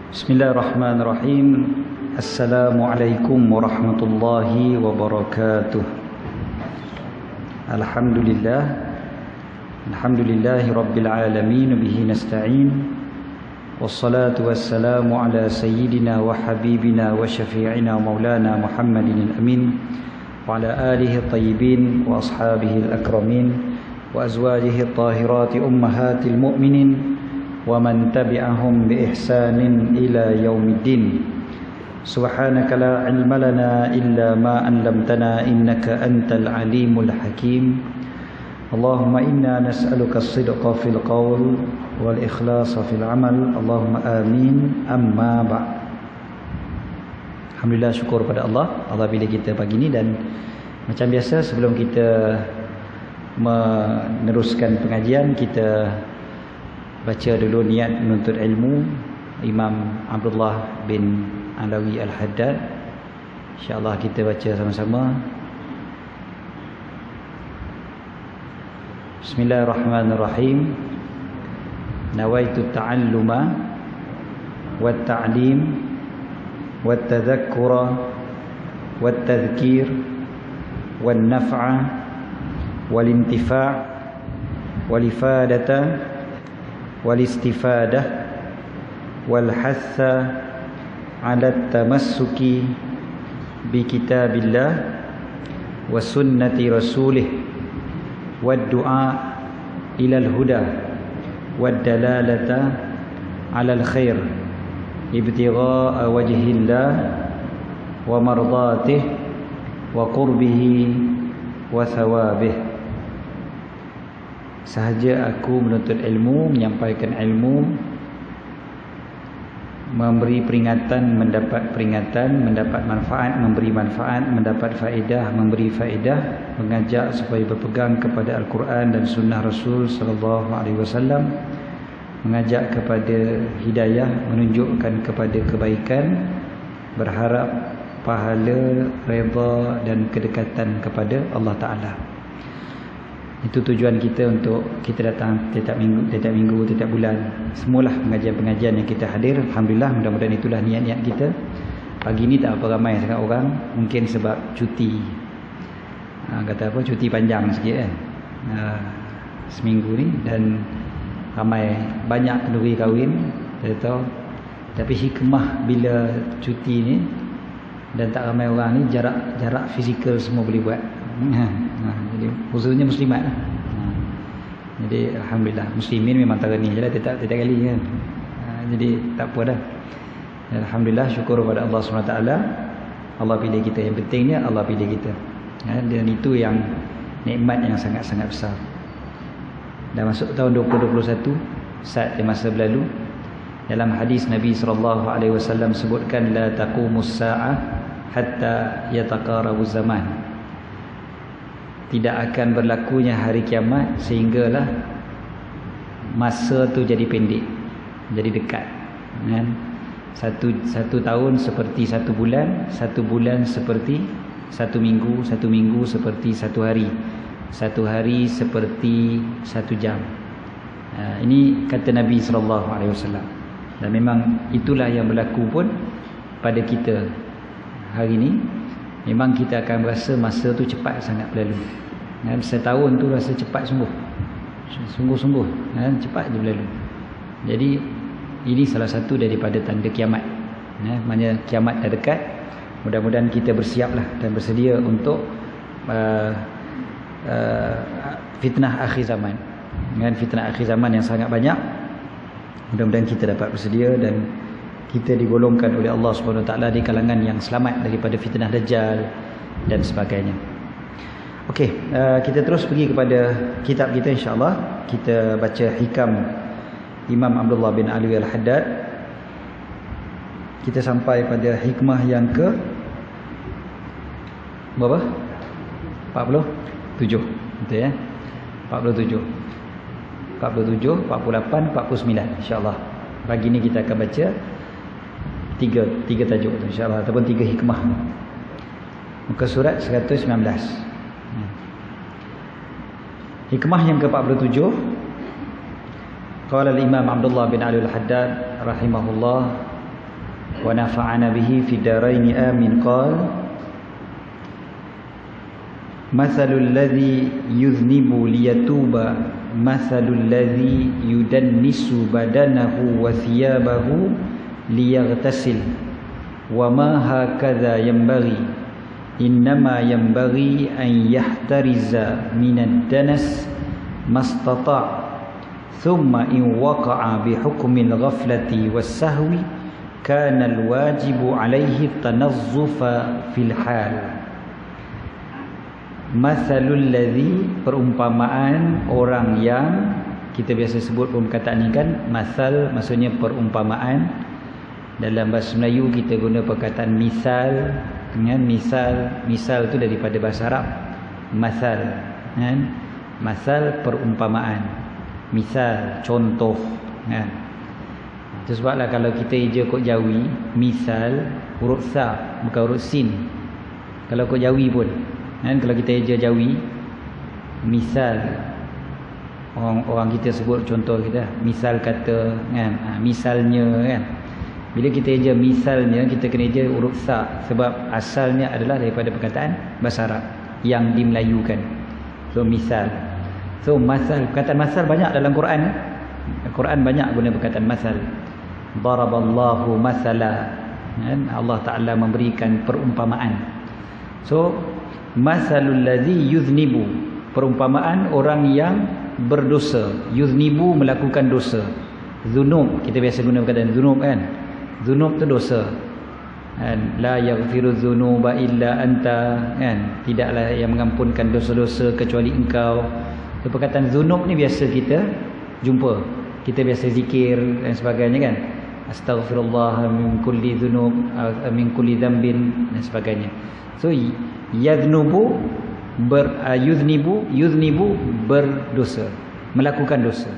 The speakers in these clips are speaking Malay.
Bismillahirrahmanirrahim. Assalamualaikum warahmatullahi wabarakatuh. Alhamdulillahi rabbil alamin, bihi nasta'in. Wassalatu wassalamu ala sayyidina wa habibina wa syafi'ina maulana Muhammadin al-amin wa ala alihi at-tayyibin wa ashabihi al-akramin wa azwajihi at-tahirati ummahatil mu'minin wa man tabi'ahum bi ihsanin ila yaumiddin. Subhanaka la ilma lana illa ma 'allamtana innaka antal alimul hakim. Allahumma inna nas'aluka as-sidqa fil qawl wal ikhlasa fil amal. Allahumma amin. Amma ba'd. Alhamdulillah, syukur pada Allah bila kita pagi ni. Dan macam biasa, sebelum kita meneruskan pengajian, kita baca dulu niat menuntut ilmu Imam Abdullah bin Alawi Al-Haddad. InsyaAllah kita baca sama-sama. Bismillahirrahmanirrahim. Nawaitu ta'alluma wa ta'lim wa tadhakkura wa tadhkir wa naf'a wal intifa' wal ifadata wal istifadah wal hatha ala tamassuki bi kitabillah wa sunnati rasulih wad du'a ila al huda wad dalalata ala al khair ibtigha'a wajhillah wa mardatih wa qurbihi wa thawabih. Sahaja aku menuntut ilmu, menyampaikan ilmu, memberi peringatan, mendapat peringatan, mendapat manfaat, memberi manfaat, mendapat faedah, memberi faedah, mengajak supaya berpegang kepada Al-Quran dan Sunnah Rasul sallallahu alaihi wasallam, mengajak kepada hidayah, menunjukkan kepada kebaikan, berharap pahala, redha dan kedekatan kepada Allah Ta'ala. Itu tujuan kita untuk kita datang setiap minggu, setiap bulan. Semualah pengajian-pengajian yang kita hadir. Alhamdulillah, mudah-mudahan itulah niat-niat kita. Pagi ni tak apa ramai sangat orang, mungkin sebab cuti. Kata apa, cuti panjang sikit kan. Seminggu ni, dan ramai, banyak kenduri kahwin, saya tahu. Tapi hikmah bila cuti ni dan tak ramai orang ni, jarak fizikal semua boleh buat. Jadi khususnya muslimat. Jadi alhamdulillah, muslimin memang antara ni je lah, tiap kali kan. Jadi tak apa dah. Alhamdulillah, syukur kepada Allah SWT. Allah pilih kita. Yang pentingnya Allah pilih kita, dan itu yang nikmat yang sangat-sangat besar. Dah masuk tahun 2021, saat yang masa berlalu. Dalam hadis Nabi SAW sebutkan, la taqumus sa'ah hatta yataqarabu zaman. Tidak akan berlakunya hari kiamat sehinggalah masa tu jadi pendek, jadi dekat, kan? Satu tahun seperti satu bulan, satu bulan seperti satu minggu, satu minggu seperti satu hari, satu hari seperti satu jam. Ini kata Nabi SAW. Dan memang itulah yang berlaku pun pada kita hari ini. Memang kita akan rasa masa tu cepat sangat berlalu. Setahun tu rasa cepat sungguh-sungguh, cepat je berlalu. Jadi ini salah satu daripada tanda kiamat. Maknanya kiamat dah dekat. Mudah-mudahan kita bersiaplah dan bersedia untuk fitnah akhir zaman. Fitnah akhir zaman yang sangat banyak. Mudah-mudahan kita dapat bersedia dan kita digolongkan oleh Allah SWT di kalangan yang selamat daripada fitnah Dajjal dan sebagainya. Okey, kita terus pergi kepada kitab kita, insya-Allah. Kita baca hikam Imam Abdullah bin Alawi Al-Haddad. Kita sampai pada hikmah yang ke berapa? 47. Betul ya? 47, 48, 49, insya-Allah. Pagi ni kita akan baca tiga tajuk tu, insya-Allah, ataupun 3 hikmah. Muka surat 119. Hikmah yang ke-47. Qala al-Imam Abdullah bin Ali al-Haddad rahimahullah, wa nafa'ana bihi fid dharain amin. Qala mathalul ladzi yuznibu liyatuba mathalul ladzi yudannisu badanahu wa thiyabahu liyaghtasil wa ma hakadha yanbaghi innama yanbaghi an yahtariza minad danas mastata' thumma in waqa'a bi hukmil ghaflati was sahwi kana al wajibu alaihi tanazzufa fil hal. Mathalul ladzi, perumpamaan orang yang, kita biasa sebut perkataan ni kan, masal maksudnya perumpamaan. Dalam bahasa Melayu kita guna perkataan misal kan, misal tu daripada bahasa Arab masal kan, masal perumpamaan, misal contoh kan. Itu sebablah kalau kita eja kod Jawi misal huruf sa bukan huruf sin kalau kod Jawi pun kan. Kalau kita eja Jawi misal, orang kita sebut contoh kita misal kata kan, misalnya kan. Bila kita eja misalnya, kita kena eja huruf sa sebab asalnya adalah daripada perkataan bahasa Arab yang dimelayukan. So misal, so masal, perkataan masal banyak dalam Quran. Quran banyak guna perkataan masal. Daraballahu masala kan? Allah Ta'ala memberikan perumpamaan. So masalul ladzi yuznibu, perumpamaan orang yang berdosa. Yuznibu, melakukan dosa. Zunub, kita biasa guna perkataan zunub kan. Zunub tu dosa kan? La yaghfiru dzunuba illa anta kan? Tidaklah yang mengampunkan dosa-dosa kecuali engkau. So, perkataan zunub ni biasa kita jumpa, kita biasa zikir dan sebagainya kan. Astaghfirullah min kulli dzunub, min kulli dzambin dan sebagainya. So yadnubu yuznibu berdosa, melakukan dosa.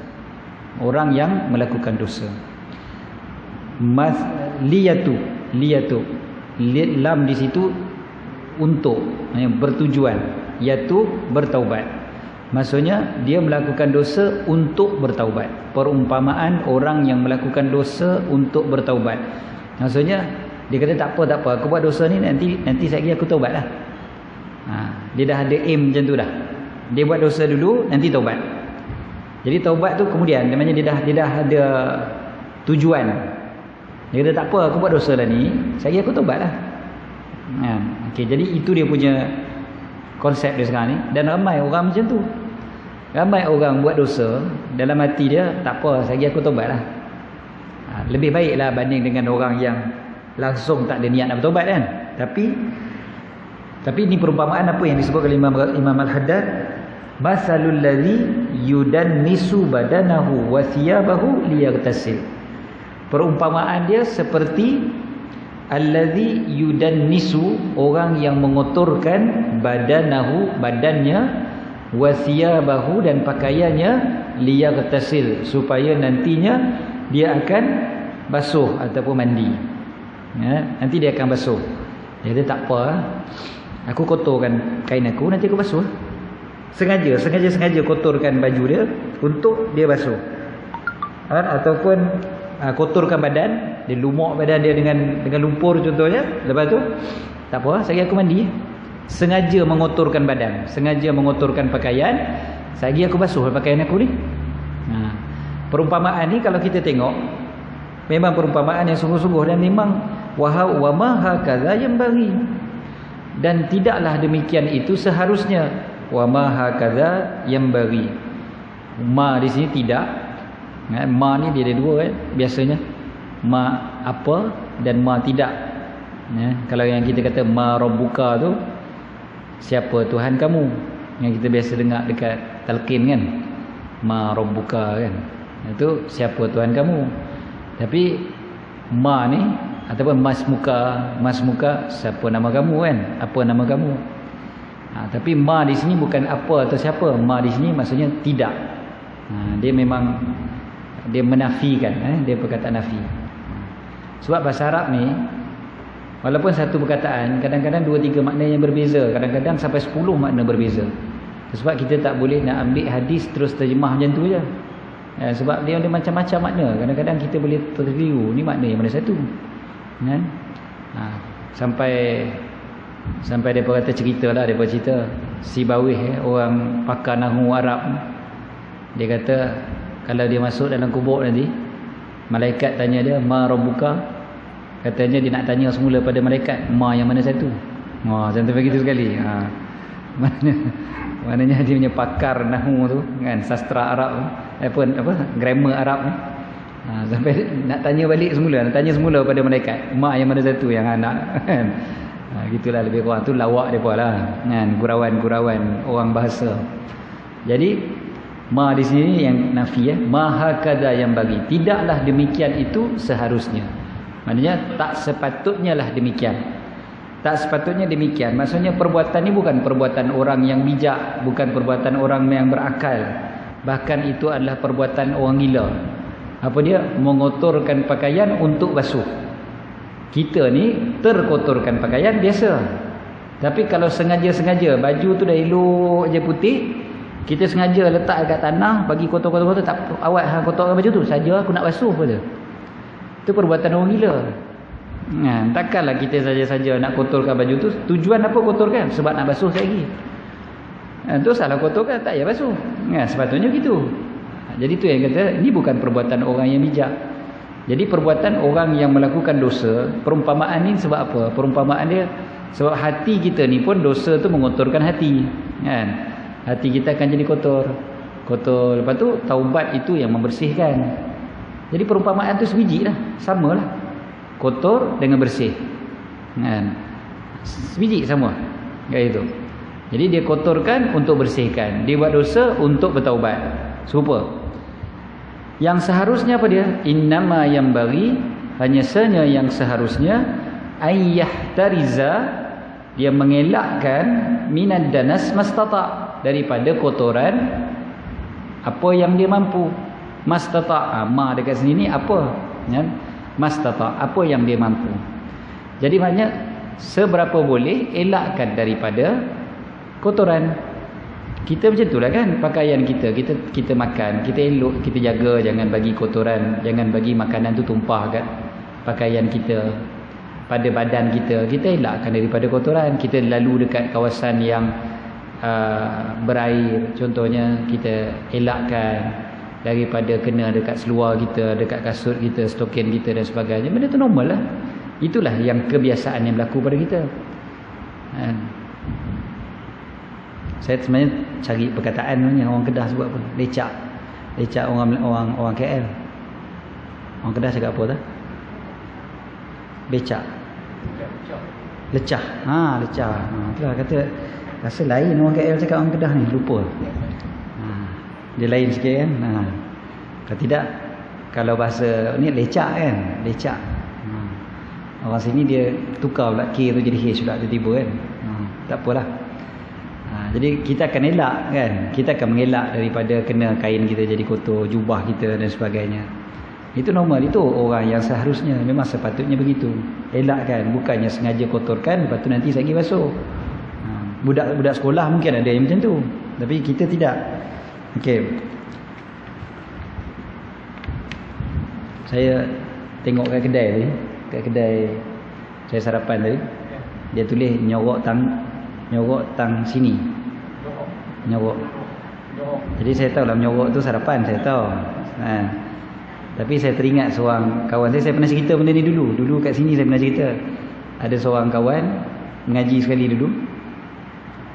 Orang yang melakukan dosa. Liyatu lam di situ untuk, bertujuan. Yatu bertaubat. Maksudnya dia melakukan dosa untuk bertaubat. Perumpamaan orang yang melakukan dosa untuk bertaubat. Maksudnya dia kata tak apa aku buat dosa ni nanti sekali aku taubat lah. Dia dah ada aim macam tu dah. Dia buat dosa dulu, nanti taubat. Jadi taubat tu kemudian, namanya dia dah ada tujuan. Dia kata tak apa aku buat dosa lah ni, sekali aku taubat lah. Okay, jadi itu dia punya konsep dia sekarang ni. Dan ramai orang macam tu. Ramai orang buat dosa, dalam hati dia tak apa, sekali aku taubat lah. Lebih baiklah banding dengan orang yang langsung tak ada niat nak bertaubat kan. Tapi ini perumpamaan apa yang disebut oleh Imam Al-Haddad. Masalul ladzi yudannisu badanahu wa thiyabahu liyaghtasil. Perumpamaan dia seperti alladzi yudannisu, orang yang mengotorkan badanahu, badannya, wa thiyabahu, dan pakaiannya, liyaghtasil, supaya nantinya dia akan basuh ataupun mandi. Nanti dia akan basuh. Dia kata tak apa, aku kotorkan kain aku, nanti aku basuh. Sengaja kotorkan baju dia untuk dia basuh. Ataupun kotorkan badan, dia lumuk badan dia dengan lumpur contohnya. Lepas tu tak apa, sekali aku mandi. Sengaja mengotorkan badan, sengaja mengotorkan pakaian, sekali aku basuh pakaian aku ni. Perumpamaan ni kalau kita tengok, memang perumpamaan yang sungguh-sungguh, dan memang wa ma hakaza yanbaghi, dan tidaklah demikian itu seharusnya. Wa ma hakaza yanbaghi, ma di sini tidak. Ma ni dia ada dua kan biasanya, ma apa dan ma tidak. Kalau yang kita kata ma rabbuka tu, siapa Tuhan kamu, yang kita biasa dengar dekat talqin kan, ma rabbuka kan, itu siapa Tuhan kamu. Tapi ma ni ataupun mas muka, siapa nama kamu kan, apa nama kamu. Tapi ma di sini bukan apa atau siapa. Ma di sini maksudnya tidak. Dia memang dia menafikan, dia perkataan nafi. Sebab bahasa Arab ni walaupun satu perkataan, kadang-kadang 2-3 makna yang berbeza, kadang-kadang sampai 10 makna berbeza. Sebab kita tak boleh nak ambil hadis terus terjemah macam tu je. Sebab dia ada macam-macam makna. Kadang-kadang kita boleh terkeliru, ni makna yang mana satu. kan? Sampai depa kata ceritalah, depa cerita si Bawih orang pakar nahwu Arab, dia kata kalau dia masuk dalam kubur nanti, malaikat tanya dia, ma rabbuka, katanya dia nak tanya semula pada malaikat, ma yang mana satu. Macam tu begitu sekali. Maknanya dia punya pakar nahwu tu kan, sastra Arab apa grammar Arab ni. Sampai nak tanya balik semula, nak tanya semula pada malaikat, mak yang mana satu yang anak kan. Gitulah lebih kurang tu lawak depa lah kan, gurauan-gurauan orang bahasa. Jadi ma di sini yang nafi ma hakada yang bagi, tidaklah demikian itu seharusnya. Maknanya tak sepatutnya lah demikian. Tak sepatutnya demikian. Maksudnya perbuatan ni bukan perbuatan orang yang bijak, bukan perbuatan orang yang berakal. Bahkan itu adalah perbuatan orang gila. Apa dia? Mengotorkan pakaian untuk basuh. Kita ni terkotorkan pakaian biasa. Tapi kalau sengaja-sengaja baju tu dah elok je putih, kita sengaja letak dekat tanah, bagi kotor-kotor, tak awak hang kotorkan baju tu, saja aku nak basuh pada. Itu perbuatan orang gila. Takkanlah kita saja-saja nak kotorkan baju tu. Tujuan apa kotorkan? Sebab nak basuh lagi. Tu salah kotorkan, tak payah basuh. Sepatutnya gitu. Jadi tu yang kata, ini bukan perbuatan orang yang bijak. Jadi perbuatan orang yang melakukan dosa, perumpamaan ni sebab apa? Perumpamaan dia sebab hati kita ni pun dosa tu mengotorkan hati, kan? Hati kita akan jadi kotor. Lepas tu taubat itu yang membersihkan. Jadi perumpamaan tu sebiji lah, samalah. Kotor dengan bersih, kan? Sebiji sama, kayak itu. Jadi dia kotorkan untuk bersihkan, dia buat dosa untuk bertaubat. Serupa. Yang seharusnya apa dia? Innama yang bagi, hanya saja yang seharusnya ayyahtariza, dia mengelakkan minad danas mastata, daripada kotoran apa yang dia mampu. Mastata, ma dekat sini ni apa? Ya? Mastata, apa yang dia mampu. Jadi maknanya seberapa boleh elakkan daripada kotoran. Kita macam itulah kan, pakaian kita makan, kita elok, kita jaga jangan bagi kotoran, jangan bagi makanan tu tumpah kat pakaian kita, pada badan kita elakkan daripada kotoran. Kita lalu dekat kawasan yang berair, contohnya kita elakkan daripada kena dekat seluar kita, dekat kasut kita, stokin kita dan sebagainya. Benda tu normal lah. Itulah yang kebiasaan yang berlaku pada kita. Saya sebenarnya cari perkataan ni, orang Kedah sebut apa? Lecak orang KL. Orang Kedah cakap apa tu? Becak. Lecah. Lecah. Itulah kata rasa lain orang KL cakap orang Kedah ni, lupa. Dia lain sikit kan. Kalau tidak, kalau bahasa ni lecak kan, lecak. Orang sini dia tukar pula K tu jadi H pula tiba-tiba kan. Tak apalah. Jadi kita akan elak kan, kita akan mengelak daripada kena kain kita jadi kotor, jubah kita dan sebagainya. Itu normal, itu orang yang seharusnya, memang sepatutnya begitu. Elakkan, bukannya sengaja kotorkan lepas tu nanti lagi basuh. Budak-budak sekolah mungkin ada yang macam tu, tapi kita tidak. Okey. Saya tengok kat kedai saya sarapan tadi, dia tulis nyorok tang sini. Nyorok. Jadi saya tahu lah menyorok tu sarapan, saya tahu. Tapi saya teringat seorang kawan saya pernah cerita benda ni dulu. Dulu kat sini saya pernah cerita. Ada seorang kawan mengaji sekali dulu.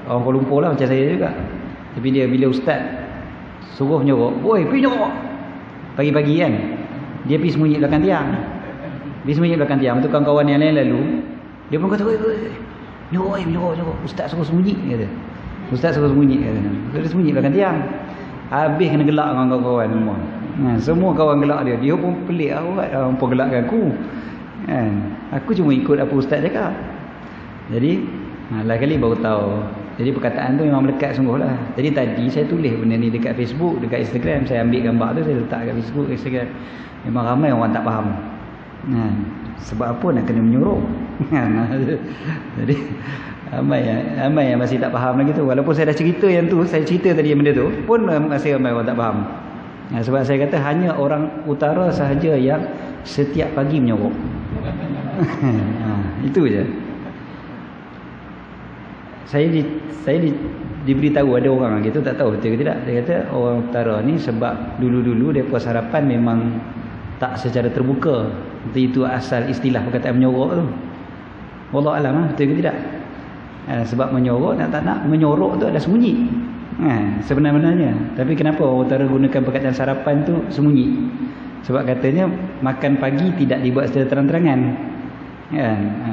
Orang Kuala Lumpur lah macam saya juga. Tapi dia bila ustaz suruh menyorok, "Oi, pergi nyorok." Pagi-pagi kan. Dia pergi sembunyi belakang tiang. Betul kawan-kawan yang lain lalu, dia pun kata, "Oi, nyorok. Ustaz suruh sembunyi," kata. Ustaz suruh sembunyi kata. Dia sembunyi belakang tiang. Habis kena gelak dengan kawan-kawan semua. Semua kawan gelak dia. Dia pun pelik, awak orang pun gelakkan aku. Kan? Aku cuma ikut apa ustaz cakap. Jadi lain kali baru tahu. Jadi perkataan tu memang melekat sungguh lah. Jadi tadi saya tulis benda ni dekat Facebook, dekat Instagram. Saya ambil gambar tu, saya letak kat Facebook, Instagram. Memang ramai orang tak faham. Sebab apa nak kena menyorok? Jadi ramai yang masih tak faham lagi tu. Walaupun saya dah cerita yang tu, saya cerita tadi yang benda tu, pun masih ramai orang tak faham. Sebab saya kata hanya orang utara sahaja yang setiap pagi menyorok. Itu je. Saya diberitahu ada orang gitu, tak tahu betul ke tidak. Dia kata orang utara ni sebab dulu-dulu depa sarapan memang tak secara terbuka. Itu asal istilah perkataan menyorok tu. Wallahu alam betul ke tidak. Sebab menyorok tak nak menyorok tu ada sembunyi. Sebenarnya. Tapi kenapa orang utara gunakan perkataan sarapan tu sembunyi? Sebab katanya makan pagi tidak dibuat secara terang-terangan.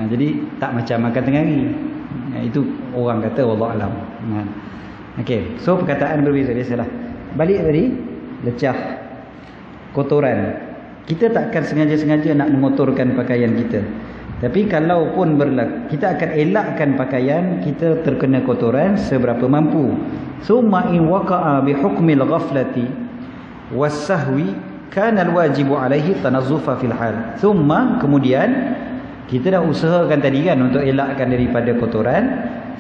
Jadi tak macam makan tengah hari. Itu orang kata wallahu alam. Okey, so perkataan berbeza biasalah. Balik tadi, lecah, kotoran. Kita takkan sengaja-sengaja nak mengotorkan pakaian kita. Tapi kalau pun berlaku, kita akan elakkan pakaian kita terkena kotoran seberapa mampu. Summa in waqa'a bi hukmil ghaflati was-sahwi kana al-wajibu alaihi tanazzufa fil hal. Summa, kemudian kita dah usahakan tadi kan untuk elakkan daripada kotoran.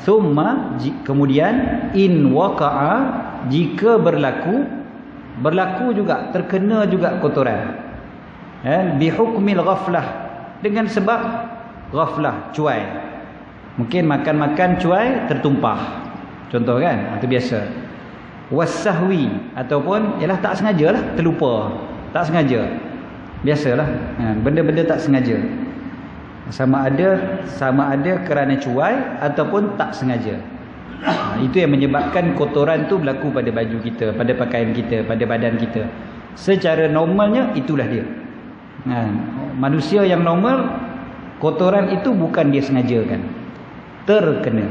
Summa, kemudian in waqa'a, jika berlaku juga terkena juga kotoran. Bi hukmil ghaflah, dengan sebab ghaflah, cuai. Mungkin makan-makan cuai tertumpah. Contoh kan, itu biasa. Was-sahwi, ataupun ialah tak sengajalah, terlupa. Tak sengaja. Biasalah. Benda-benda tak sengaja. Sama ada kerana cuai ataupun tak sengaja. Itu yang menyebabkan kotoran tu berlaku pada baju kita, pada pakaian kita, pada badan kita. Secara normalnya itulah dia. Manusia yang normal, kotoran itu bukan dia sengajakan, terkena.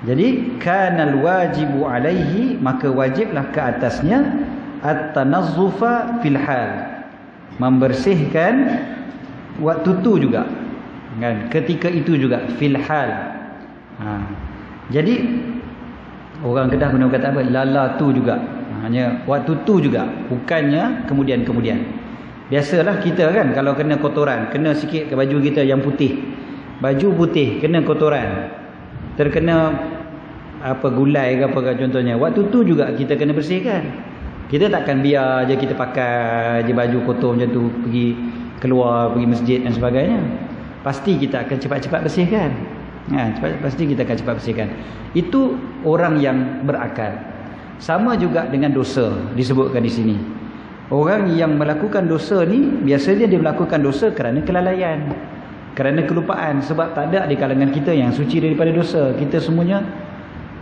Jadi kanal wajibu alaihi, maka wajiblah ke atasnya at-tanazzufa fil hal, membersihkan waktu tu juga kan, ketika itu juga, fil hal. Jadi orang Kedah guna kata apa, lala tu juga, hanya waktu tu juga, bukannya kemudian-kemudian. Biasalah kita kan kalau kena kotoran, kena sikit ke baju kita yang putih, baju putih kena kotoran, terkena apa gulai ke apa contohnya, waktu tu juga kita kena bersihkan. Kita takkan biar je kita pakai je baju kotor macam tu pergi keluar, pergi masjid dan sebagainya. Pasti kita akan cepat-cepat bersihkan. Pasti kita akan cepat bersihkan. Itu orang yang berakal. Sama juga dengan dosa disebutkan di sini. Orang yang melakukan dosa ni biasanya dia melakukan dosa kerana kelalaian, kerana kelupaan. Sebab tak ada di kalangan kita yang suci daripada dosa. Kita semuanya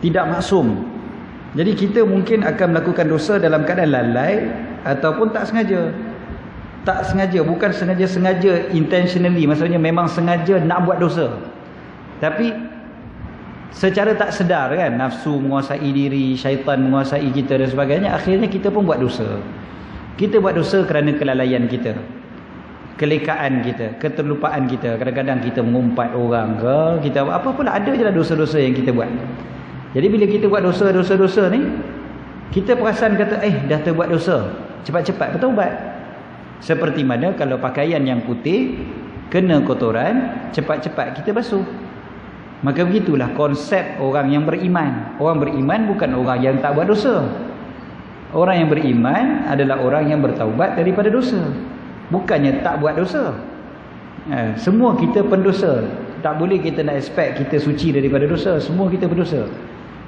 tidak maksum. Jadi kita mungkin akan melakukan dosa dalam keadaan lalai ataupun tak sengaja. Tak sengaja, bukan sengaja intentionally, maksudnya memang sengaja nak buat dosa. Tapi secara tak sedar kan, nafsu menguasai diri, syaitan menguasai kita dan sebagainya, akhirnya kita pun buat dosa. Kita buat dosa kerana kelalaian kita, kelekaan kita, keterlupaan kita. Kadang-kadang kita mengumpat orang ke, kita apa pula, ada je lah dosa-dosa yang kita buat. Jadi bila kita buat dosa-dosa ni, kita perasan kata dah terbuat dosa, cepat-cepat bertaubat. Seperti mana kalau pakaian yang putih kena kotoran, cepat-cepat kita basuh. Maka begitulah konsep orang yang beriman. Orang beriman bukan orang yang tak buat dosa. Orang yang beriman adalah orang yang bertaubat daripada dosa, bukannya tak buat dosa. Semua kita pendosa. Tak boleh kita nak expect kita suci daripada dosa. Semua kita berdosa.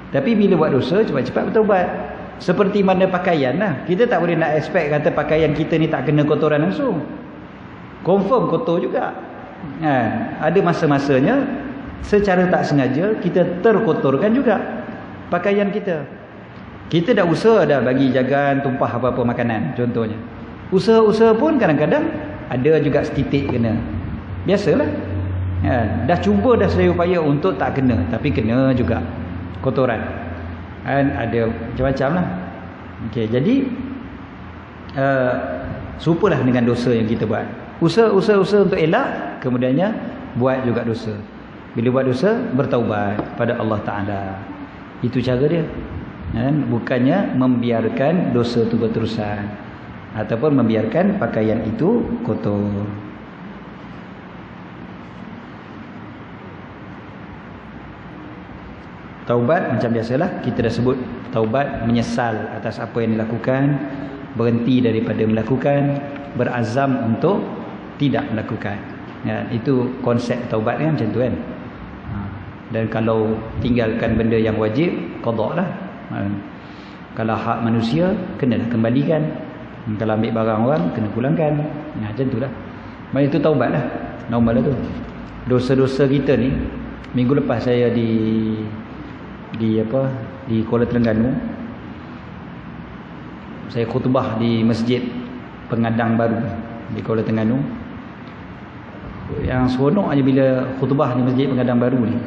Tapi bila buat dosa, cepat-cepat bertaubat. Seperti mana pakaian lah. Kita tak boleh nak expect kata pakaian kita ni tak kena kotoran langsung. Confirm kotor juga. Ada masa-masanya secara tak sengaja kita terkotorkan juga pakaian kita. Kita dah usaha dah bagi jagaan tumpah apa-apa makanan contohnya. Usaha-usaha pun kadang-kadang ada juga setitik kena. Biasalah. Dah cuba dah sedaya upaya untuk tak kena, tapi kena juga kotoran. Ada macam-macam lah. Okay, jadi serupalah dengan dosa yang kita buat. Usaha untuk elak, kemudiannya buat juga dosa. Bila buat dosa, bertaubat pada Allah Ta'ala. Itu cara dia. Bukannya membiarkan dosa itu berterusan, ataupun membiarkan pakaian itu kotor. Taubat macam biasalah, kita dah sebut taubat menyesal atas apa yang dilakukan, berhenti daripada melakukan, berazam untuk tidak melakukan. Ya, itu konsep taubat kan macam tu kan. Dan kalau tinggalkan benda yang wajib, qada lah. Kalau hak manusia, kena kembalikan. Kalau ambil barang orang, kena pulangkan. Macam tu lah. Maksudnya itu taubat lah. Normal lah tu. Dosa-dosa kita ni, minggu lepas saya di Kuala Terengganu, saya khutbah di Masjid Pengadang Baru di Kuala Terengganu. Yang seronok aja bila khutbah di Masjid Pengadang Baru ni,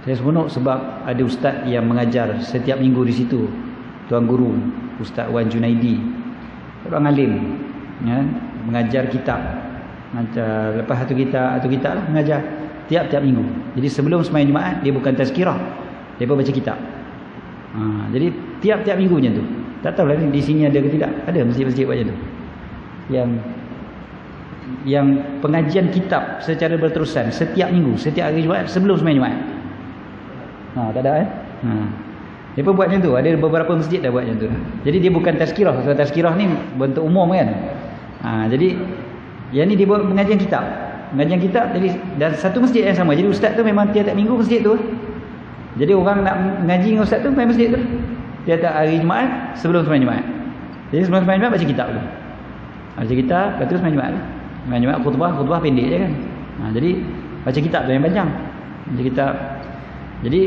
saya seronok sebab ada ustaz yang mengajar setiap minggu di situ. Tuan guru Ustaz Wan Junaidi, orang alim, ya, mengajar kitab. Lepas satu kitab lah mengajar tiap-tiap minggu. Jadi sebelum sembahyang Jumaat dia bukan tazkirah, dia pun baca kitab. Jadi tiap-tiap minggu macam tu. Tak tahu lah di sini ada ke tidak. Ada masjid-masjid buat macam tu. Yang pengajian kitab secara berterusan setiap minggu, setiap hari Jumaat sebelum sembahyang Jumaat. Tak ada dia pun buat macam tu. Ada beberapa masjid dah buat macam tu. Jadi dia bukan tazkirah. Sebab tazkirah ni bentuk umum kan. Jadi yang ni dia buat pengajian kitab. Pengajian kitab jadi, dan satu masjid yang sama. Jadi ustaz tu memang tiap-tiap minggu masjid tu. Jadi orang nak mengaji dengan ustaz tu main masjid tu. Tiap-tiap hari Jumaat sebelum sembahyang Jumaat. Jadi sebelum sembahyang Jumaat baca kitab dulu. Baca kitab, lepas tu sembahyang Jumaat lah. Sembahyang Jumaat khutbah pendek je kan. Jadi baca kitab tu yang panjang. Baca kitab. Jadi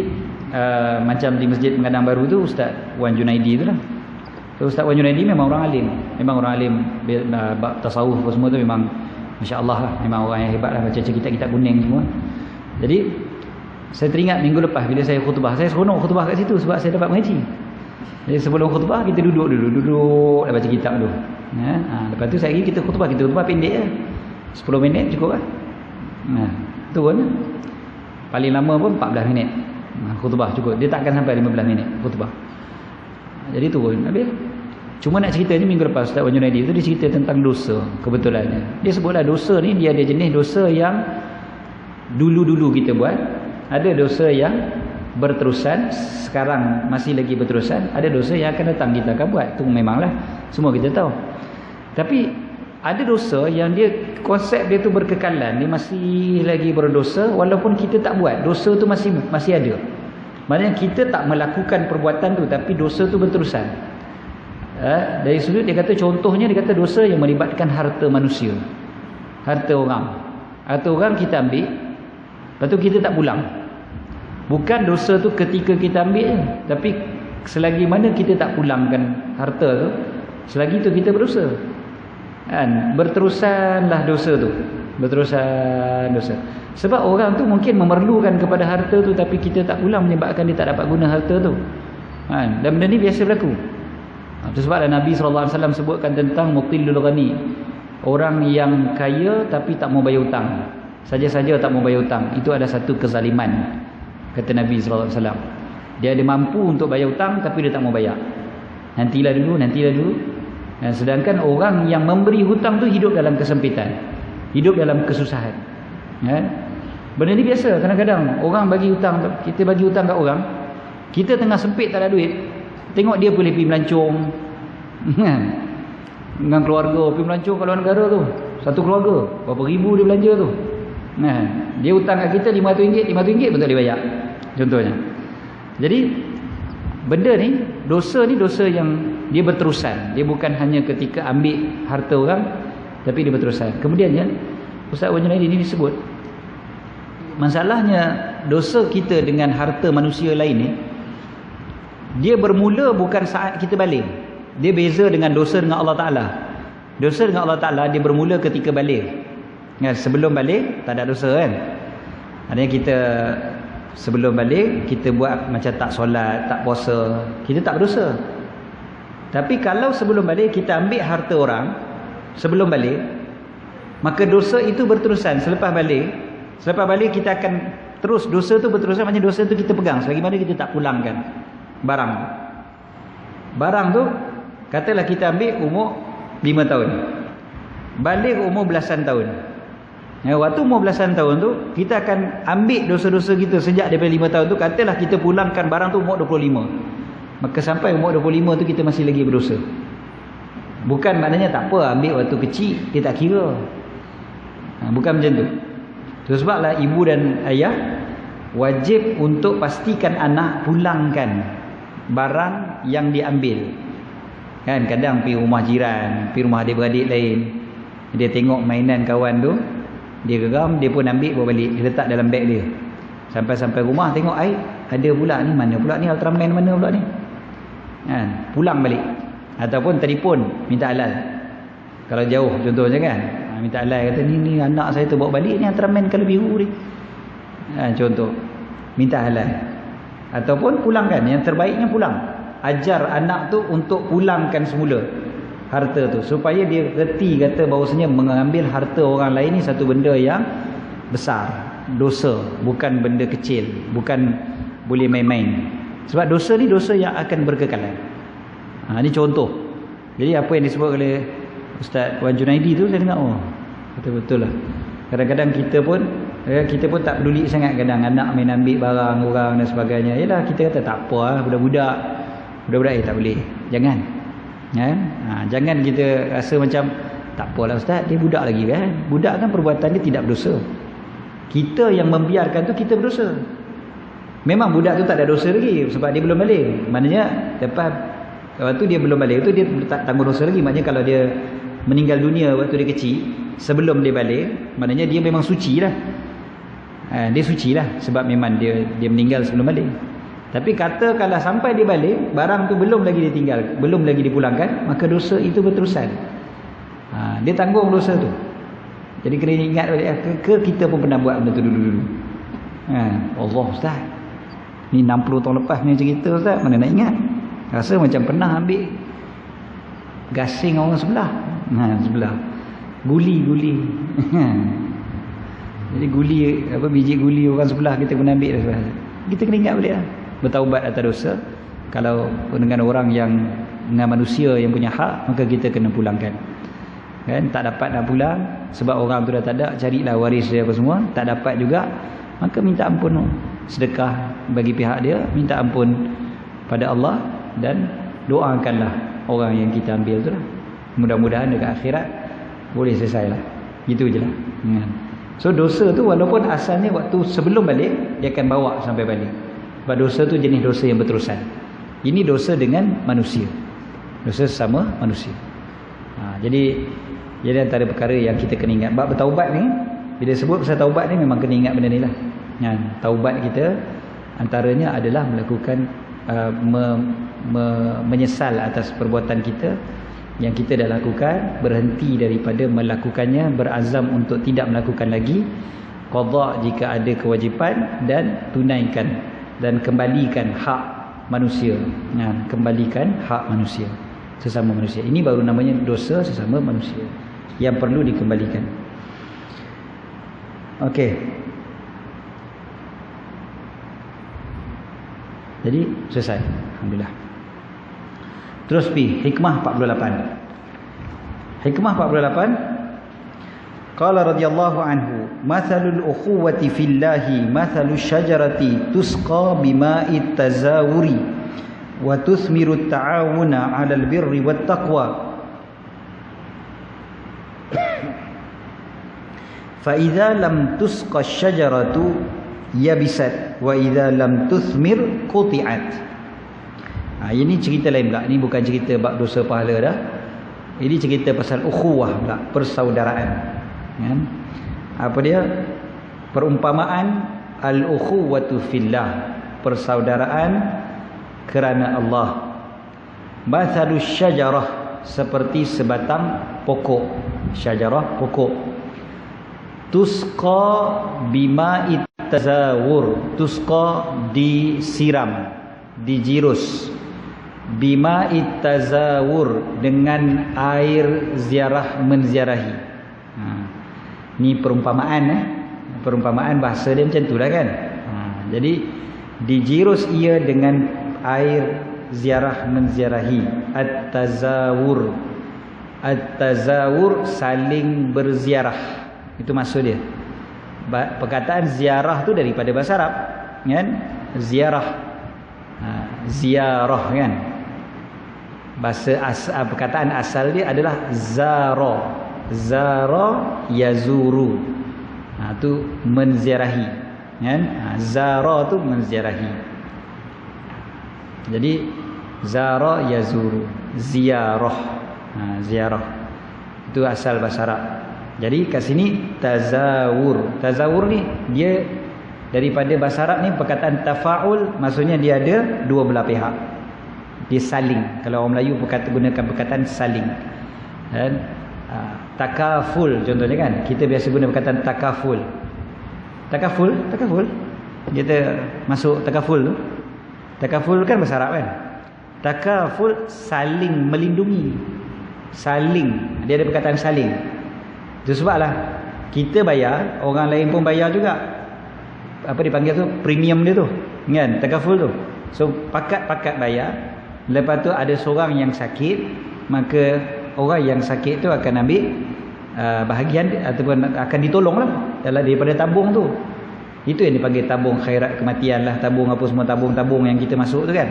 macam di Masjid Pengadang Baru tu Ustaz Wan Junaidi tu lah. So, Ustaz Wan Junaidi memang orang alim. Memang orang alim bab tasawuf semua tu memang masya-Allah lah. Memang orang yang hebat lah, baca kitab-kitab kuning semua. Jadi saya teringat minggu lepas bila saya khutbah, saya seronok khutbah kat situ sebab saya dapat mengaji. Jadi sebelum khutbah kita duduk dah baca kitab dulu. Lepas tu saya pergi kita khutbah pendek je. 10 minit cukup lah. Tu pun paling lama pun 14 minit. Khutbah cukup. Dia takkan sampai 15 minit khutbah. Jadi tu pun habis. Cuma nak cerita ni minggu lepas Ustaz Wan Junaidi tu dia cerita tentang dosa kebetulannya. Dia sebutlah dosa ni dia ada jenis dosa yang dulu-dulu kita buat. Ada dosa yang berterusan, sekarang masih lagi berterusan. Ada dosa yang akan datang kita akan buat. Itu memanglah semua kita tahu. Tapi ada dosa yang dia konsep dia tu berkekalan. Dia masih lagi berdosa walaupun kita tak buat. Dosa tu masih ada. Maknanya kita tak melakukan perbuatan tu tapi dosa tu berterusan. Dari sudut dia kata contohnya dia kata dosa yang melibatkan harta manusia. Harta orang. Harta orang kita ambil, lepas tu kita tak pulang. Bukan dosa tu ketika kita ambil je, tapi selagi mana kita tak pulangkan harta tu, selagi tu kita berdosa. Kan? Berterusanlah dosa tu. Berterusan dosa. Sebab orang tu mungkin memerlukan kepada harta tu tapi kita tak pulang menyebabkan dia tak dapat guna harta tu. Kan? Dan benda ni biasa berlaku. Itu sebablah Nabi SAW sebutkan tentang muqillul ghani. Orang yang kaya tapi tak mau bayar hutang. Saja-saja tak mau bayar hutang. Itu ada satu kezaliman. Kata Nabi SAW. Dia ada mampu untuk bayar hutang tapi dia tak mau bayar. Nantilah dulu. Dan sedangkan orang yang memberi hutang tu hidup dalam kesempitan. Hidup dalam kesusahan. Ya? Benda ni biasa. Kadang-kadang orang bagi hutang, kita bagi hutang kat orang, kita tengah sempit tak ada duit, tengok dia boleh pergi melancong. Dengan keluarga pergi melancong kat luar negara tu. Satu keluarga berapa ribu dia belanja tu. Dia hutang kat kita RM500 pun tak boleh bayar. Contohnya. Jadi benda ni, dosa yang dia berterusan. Dia bukan hanya ketika ambil harta orang, tapi dia berterusan. Kemudiannya Ustaz Wan Junaidi ini disebut masalahnya dosa kita dengan harta manusia lain ni, dia bermula bukan saat kita balik. Dia beza dengan dosa dengan Allah Ta'ala. Dosa dengan Allah Ta'ala dia bermula ketika balik. Ya, sebelum balik tak ada dosa kan. Artinya kita sebelum balik kita buat macam tak solat, tak puasa, kita tak berdosa. Tapi kalau sebelum balik kita ambil harta orang sebelum balik, maka dosa itu berterusan selepas balik kita akan terus dosa tu berterusan. Macam dosa tu kita pegang selagi mana kita tak pulangkan barang tu. Katalah kita ambil umur 5 tahun, balik umur belasan tahun. Waktu umur belasan tahun tu kita akan ambil dosa-dosa kita sejak daripada 5 tahun tu. Katalah kita pulangkan barang tu umur 25, maka sampai umur 25 tu kita masih lagi berdosa. Bukan maknanya tak apa ambil waktu kecil dia tak kira. Bukan macam tu. Itu sebablah ibu dan ayah wajib untuk pastikan anak pulangkan barang yang diambil. Kan kadang pergi rumah jiran, pergi rumah adik-beradik lain, dia tengok mainan kawan tu, dia geram, dia pun ambil bawa balik, dia letak dalam beg dia. Sampai rumah tengok, ada pula ni, mana pula ni, Ultraman mana pula ni. Kan, pulang balik. Ataupun telefon minta halal. Kalau jauh contohnya kan, minta halal, kata ni anak saya tu bawa balik ni Ultraman kalau biru ni. Contoh, minta halal. Ataupun pulangkan, yang terbaiknya pulang. Ajar anak tu untuk pulangkan semula harta tu, supaya dia reti kata bahawasanya mengambil harta orang lain ni satu benda yang besar, dosa, bukan benda kecil, bukan boleh main-main. Sebab dosa ni dosa yang akan berkekalan. Ini contoh. Jadi apa yang disebut oleh Ustaz Wan Junaidi tu, saya dengar, betul-betul lah. Kadang-kadang kita pun tak peduli sangat kadang anak main ambil barang orang dan sebagainya. Yalah, kita kata tak apa lah, budak-budak tak boleh. Jangan. Jangan kita rasa macam tak apalah Ustaz, dia budak lagi kan. Budak kan perbuatan dia tidak berdosa. Kita yang membiarkan tu kita berdosa. Memang budak tu tak ada dosa lagi sebab dia belum balik. Maknanya lepas waktu dia belum balik tu dia tak tanggung dosa lagi. Maknanya kalau dia meninggal dunia waktu dia kecil, sebelum dia balik, maknanya dia memang suci lah. Dia suci lah sebab memang dia meninggal sebelum balik. Tapi kata kalau sampai dia balik, barang tu belum lagi ditinggal, belum lagi dipulangkan, maka dosa itu berterusan. Dia tanggung dosa tu. Jadi kena ingat balik, kita pun pernah buat benda tu dulu-dulu. Allah Ustaz, ni 60 tahun lepas ni cerita Ustaz, mana nak ingat. Rasa macam pernah ambil gasing orang sebelah. Sebelah guli jadi biji guli orang sebelah kita pun ambil dah. Kita kena ingat balik lah, bertaubat atas dosa. Kalau dengan orang yang, dengan manusia yang punya hak, maka kita kena pulangkan. Kan, tak dapat nak pulang sebab orang tu dah tak ada, carilah waris dia apa semua, tak dapat juga, maka minta ampun, sedekah bagi pihak dia, minta ampun pada Allah, dan doakanlah orang yang kita ambil tu lah. Mudah-mudahan dekat akhirat boleh selesai lah. Gitu je lah. So dosa tu walaupun asalnya waktu sebelum balik, dia akan bawa sampai balik. Sebab dosa tu jenis dosa yang berterusan. Ini dosa dengan manusia, dosa sesama manusia. Jadi antara perkara yang kita kena ingat. Bab bertaubat ni, bila sebut pasal taubat ni, memang kena ingat benda ni lah. Taubat kita antaranya adalah melakukan menyesal atas perbuatan kita yang kita dah lakukan, berhenti daripada melakukannya, berazam untuk tidak melakukan lagi, qada jika ada kewajipan, dan tunaikan dan kembalikan hak manusia. Kembalikan hak manusia, sesama manusia. Ini baru namanya dosa sesama manusia yang perlu dikembalikan. Okey. Jadi selesai, alhamdulillah. Terus pi hikmah 48. Hikmah 48. Qala radhiyallahu anhu, mathalul ukhuwati fillahi mathalus syajarati tusqa bima'it tazawuri wa tuthmiru ta'awuna 'alal birri wat taqwa. Fa idza lam tusqa asy-syajaratu yabisat wa idza lam tuthmir quti'at. Ini cerita lain pula. Ini bukan cerita bab dosa pahala dah. Ini cerita pasal ukhuwah pula, persaudaraan. Apa dia? Perumpamaan al-ukhuwatu fillah, persaudaraan kerana Allah. Mathalus syajarah, seperti sebatang pokok. Syajarah, pokok. Tusqa bima'it tazawur. Tusqa, disiram, dijirus. Bima'it tazawur, dengan air ziarah menziarahi. Ni perumpamaan perumpamaan bahasa dia macam tu lah kan. Jadi dijirus ia dengan air ziarah menziarahi. At-tazawur, at-tazawur, saling berziarah, itu maksud dia. Perkataan ziarah tu daripada bahasa Arab kan, ziarah, ziarah kan. Bahasa perkataan asal dia adalah zara. Zara yazuru. Tu menziarahi, kan? Zara tu menziarahi. Jadi zara yazuru, ziarah. Ziarah itu asal bahasa Arab. Jadi kat sini tazawur. Tazawur ni dia daripada bahasa Arab ni perkataan tafa'ul, maksudnya dia ada dua belah pihak. Dia saling. Kalau orang Melayu gunakan perkataan saling. Dan takaful contohnya kan. Kita biasa guna perkataan takaful. Takaful. Kita masuk takaful tu. Takaful kan bahasa Arab kan. Takaful saling melindungi. Saling. Dia ada perkataan saling. Itu sebablah kita bayar, orang lain pun bayar juga. Apa dipanggil tu? Premium dia tu. Kan? Takaful tu. So pakat-pakat bayar. Lepas tu ada seorang yang sakit, maka orang yang sakit tu akan ambil bahagian ataupun akan ditolong lah daripada tabung tu. Itu yang dipanggil tabung khairat kematian lah, tabung apa semua, tabung-tabung yang kita masuk tu kan.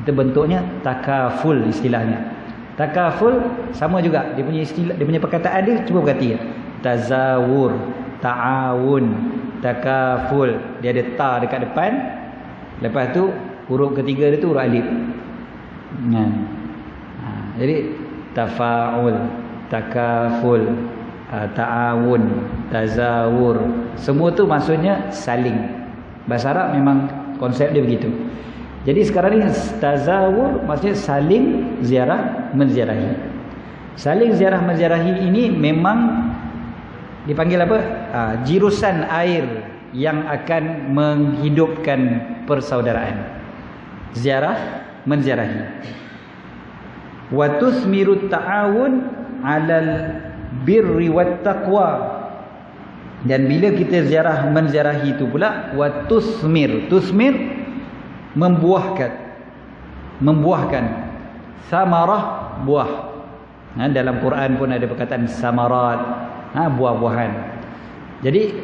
Itu bentuknya takaful istilahnya. Takaful sama juga, dia punya istilah, dia punya perkataan dia, cuba perhati. Tazawur, ta'awun, takaful, dia ada ta dekat depan. Lepas tu huruf ketiga dia tu huruf alif. Jadi tafa'ul, takaful, ta'awun, tazawur, semua tu maksudnya saling. Bahasa Arab memang konsep dia begitu. Jadi sekarang ni tazawur maksudnya saling ziarah menziarahi. Saling ziarah menziarahi ini memang dipanggil apa? Jirusan air yang akan menghidupkan persaudaraan. Ziarah menziarahi. Wa tusmiru ta'awun 'alal birri wat taqwa. Dan bila kita ziarah menziarahi itu pula, wa tusmir membuahkan samarah, buah. Dalam Quran pun ada perkataan samarat, buah-buahan. Jadi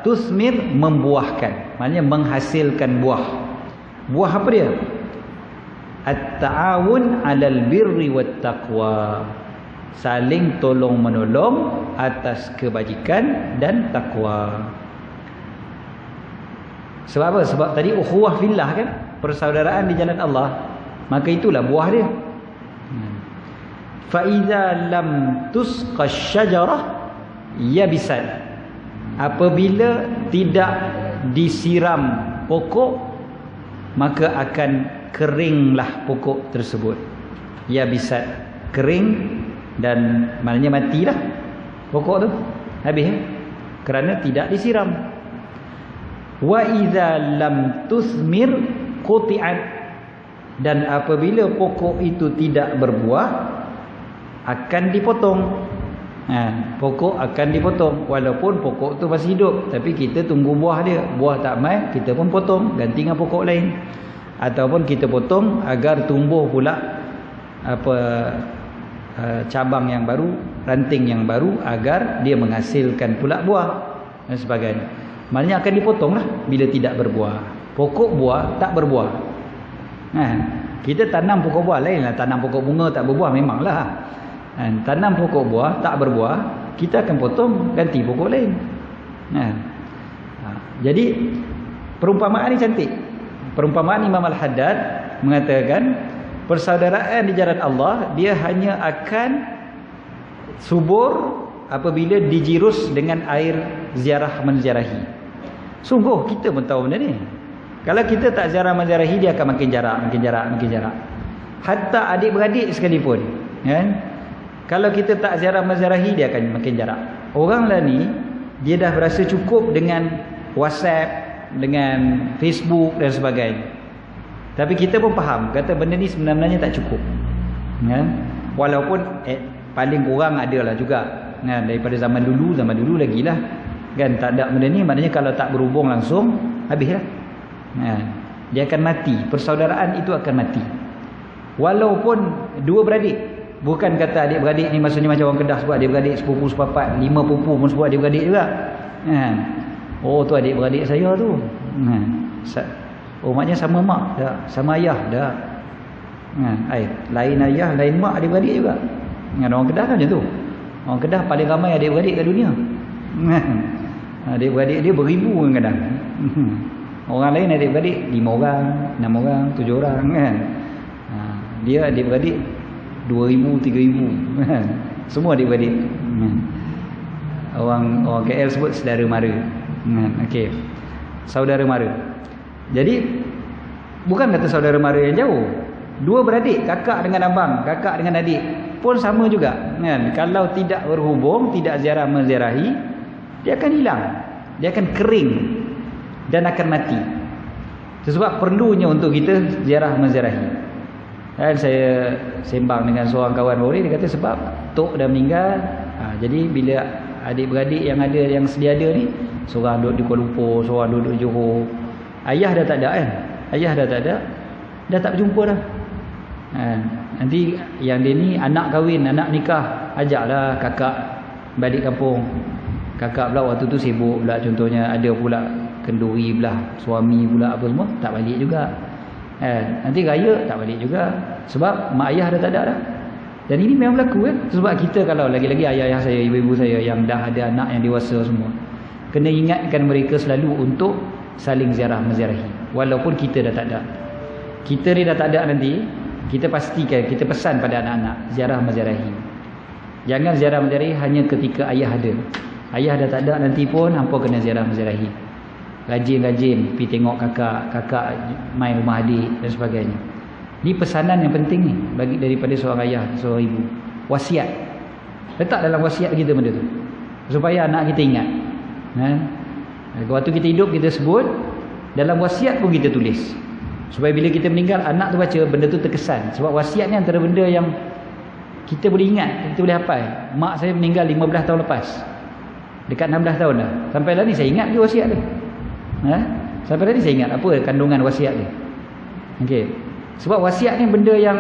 tusmir membuahkan, maknanya menghasilkan buah. Buah apa dia? At-ta'awun 'alal birri wat taqwa. Saling tolong menolong atas kebajikan dan takwa. Sebab apa? Sebab tadi ukhuwah fillah kan, persaudaraan di jalan Allah. Maka itulah buah dia. Fa idza lam tusqa syajarah yabisat. Apabila tidak disiram pokok, maka akan keringlah pokok tersebut. Yabisat, kering, dan maknanya matilah pokok tu, habis kerana tidak disiram. Wa idza lam tusmir quti'at. Dan apabila pokok itu tidak berbuah, akan dipotong. Pokok akan dipotong. Walaupun pokok tu masih hidup, tapi kita tunggu buah dia. Buah tak mai, kita pun potong, ganti dengan pokok lain. Ataupun kita potong agar tumbuh pula cabang yang baru, ranting yang baru, agar dia menghasilkan pula buah dan sebagainya. Maknanya akan dipotong lah bila tidak berbuah. Pokok buah tak berbuah. Kita tanam pokok buah lain lah. Tanam pokok bunga tak berbuah memanglah. Tanam pokok buah tak berbuah, kita akan potong, ganti pokok lain. Jadi perumpamaan ni cantik. Perumpamaan Imam Al-Haddad mengatakan persaudaraan di jalan Allah dia hanya akan subur apabila dijirus dengan air ziarah menziarahi. Sungguh kita pun tahu benda ni. Kalau kita tak ziarah menziarahi, dia akan makin jarak. Hatta adik-beradik sekalipun, kan? Kalau kita tak ziarah menziarahi, dia akan makin jarak. Orang lah ni, dia dah berasa cukup dengan WhatsApp, dengan Facebook dan sebagainya. Tapi kita pun faham, kata benda ni sebenarnya tak cukup, kan? Walaupun paling kurang adalah juga, kan? Daripada zaman dulu lagi lah, kan? Tak ada benda ni, maknanya kalau tak berhubung langsung, habislah. Dia akan mati. Persaudaraan itu akan mati. Walaupun dua beradik, bukan kata adik-beradik ni maksudnya macam orang Kedah sebut adik-beradik, sepupu sepapat, 5 pupu pun sebut adik-beradik juga. Oh tu adik-beradik saya tu. Oh maknanya sama mak dah, sama ayah dah. Lain ayah, lain mak, adik-beradik juga. Orang Kedah kan macam tu. Orang Kedah paling ramai adik-beradik kat dunia. Adik-beradik dia beribu kadang-kadang. Orang lain adik-beradik 5 orang, 6 orang, 7 orang kan. Dia adik-beradik 2,000, 3,000 kan. Semua adik-beradik. Orang KL sebut saudara mara. Okey. Saudara mara. Jadi bukan kata saudara mara yang jauh. Dua beradik, kakak dengan abang, kakak dengan adik pun sama juga kan. Kalau tidak berhubung, tidak ziarah menziarahi, dia akan hilang. Dia akan kering dan akan mati. Sebab perlunya untuk kita ziarah menziarahi. Dan saya sembang dengan seorang kawan baru ni, dia kata sebab tok dah meninggal. Jadi bila adik-beradik yang ada, yang sedia ada ni, seorang duduk di Kuala Lumpur, seorang duduk di Johor. Ayah dah tak ada kan. Ayah dah tak ada. Dah tak berjumpa dah. Nanti yang dia ni anak kahwin, anak nikah, ajaklah kakak balik kampung. Kakak pula waktu tu sibuk pula, contohnya ada pula kenduri belah suami pula apa semua, tak balik juga. Nanti raya tak balik juga. Sebab mak ayah dah tak ada dah. Dan ini memang berlaku kan. Sebab kita kalau lagi-lagi ayah-ayah saya, ibu-ibu saya yang dah ada anak yang dewasa semua, kena ingatkan mereka selalu untuk saling ziarah menziarahi. Walaupun kita dah tak ada. Kita ni dah tak ada nanti, kita pastikan, kita pesan pada anak-anak ziarah menziarahi. Jangan ziarah menziarahi hanya ketika ayah ada. Ayah dah tak ada nanti pun hampa kena ziarah menziarahi. Rajin-rajin pergi tengok kakak main rumah adik dan sebagainya. Ini pesanan yang penting ni bagi daripada seorang ayah, seorang ibu. Wasiat. Letak dalam wasiat kita benda tu. Supaya anak kita ingat. Waktu kita hidup kita sebut, dalam wasiat pun kita tulis. Supaya bila kita meninggal, anak tu baca, benda tu terkesan. Sebab wasiat ni antara benda yang kita boleh ingat, kita boleh hafal. Mak saya meninggal 15 tahun lepas. Dekat 16 tahun dah. Sampai lah ni saya ingat dia wasiat dia. Sampai tadi saya ingat apa kandungan wasiat dia. Okey. Sebab wasiat ni benda yang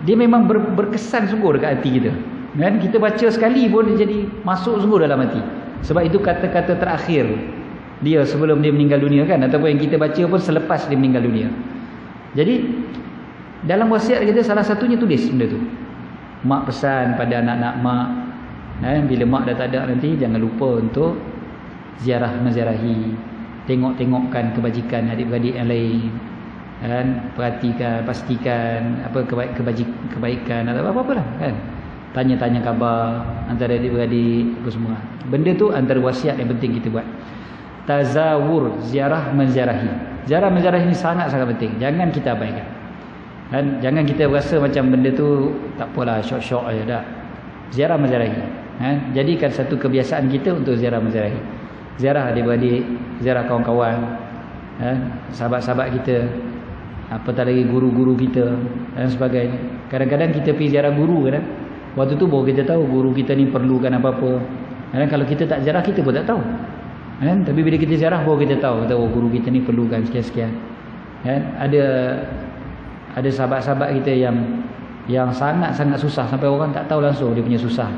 dia memang berkesan sungguh dekat hati kita. Kan kita baca sekali pun dia jadi masuk sungguh dalam hati. Sebab itu kata-kata terakhir dia sebelum dia meninggal dunia kan, ataupun yang kita baca pun selepas dia meninggal dunia. Jadi dalam wasiat kita salah satunya tulis benda tu. Mak pesan pada anak-anak mak, bila mak dah tak ada nanti, jangan lupa untuk ziarah menziarahi, tengok-tengokkan kebajikan adik-beradik yang lain, kan, perhatikan, pastikan apa kebaikan atau apa-apa lah kan. Tanya-tanya khabar antara adik-beradik apa semua. Benda tu antara wasiat yang penting kita buat. Tazawur, ziarah menziarahi. Ziarah menziarahi ni sangat-sangat penting. Jangan kita abaikan. Dan jangan kita rasa macam benda tu tak apalah, syok-syok aja dah. Ziarah menziarahi. Jadikan satu kebiasaan kita untuk ziarah menziarahi. Ziarah adik-beradik, ziarah kawan-kawan, sahabat-sahabat kita, apatah lagi guru-guru kita dan sebagainya. Kadang-kadang kita pergi ziarah guru kan. Waktu tu baru kita tahu guru kita ni perlukan apa-apa. Dan kalau kita tak ziarah, kita pun tak tahu. Tapi bila kita ziarah baru kita tahu, guru kita ni perlukan sekian-sekian. Ada sahabat-sahabat kita yang sangat-sangat susah sampai orang tak tahu langsung dia punya susah.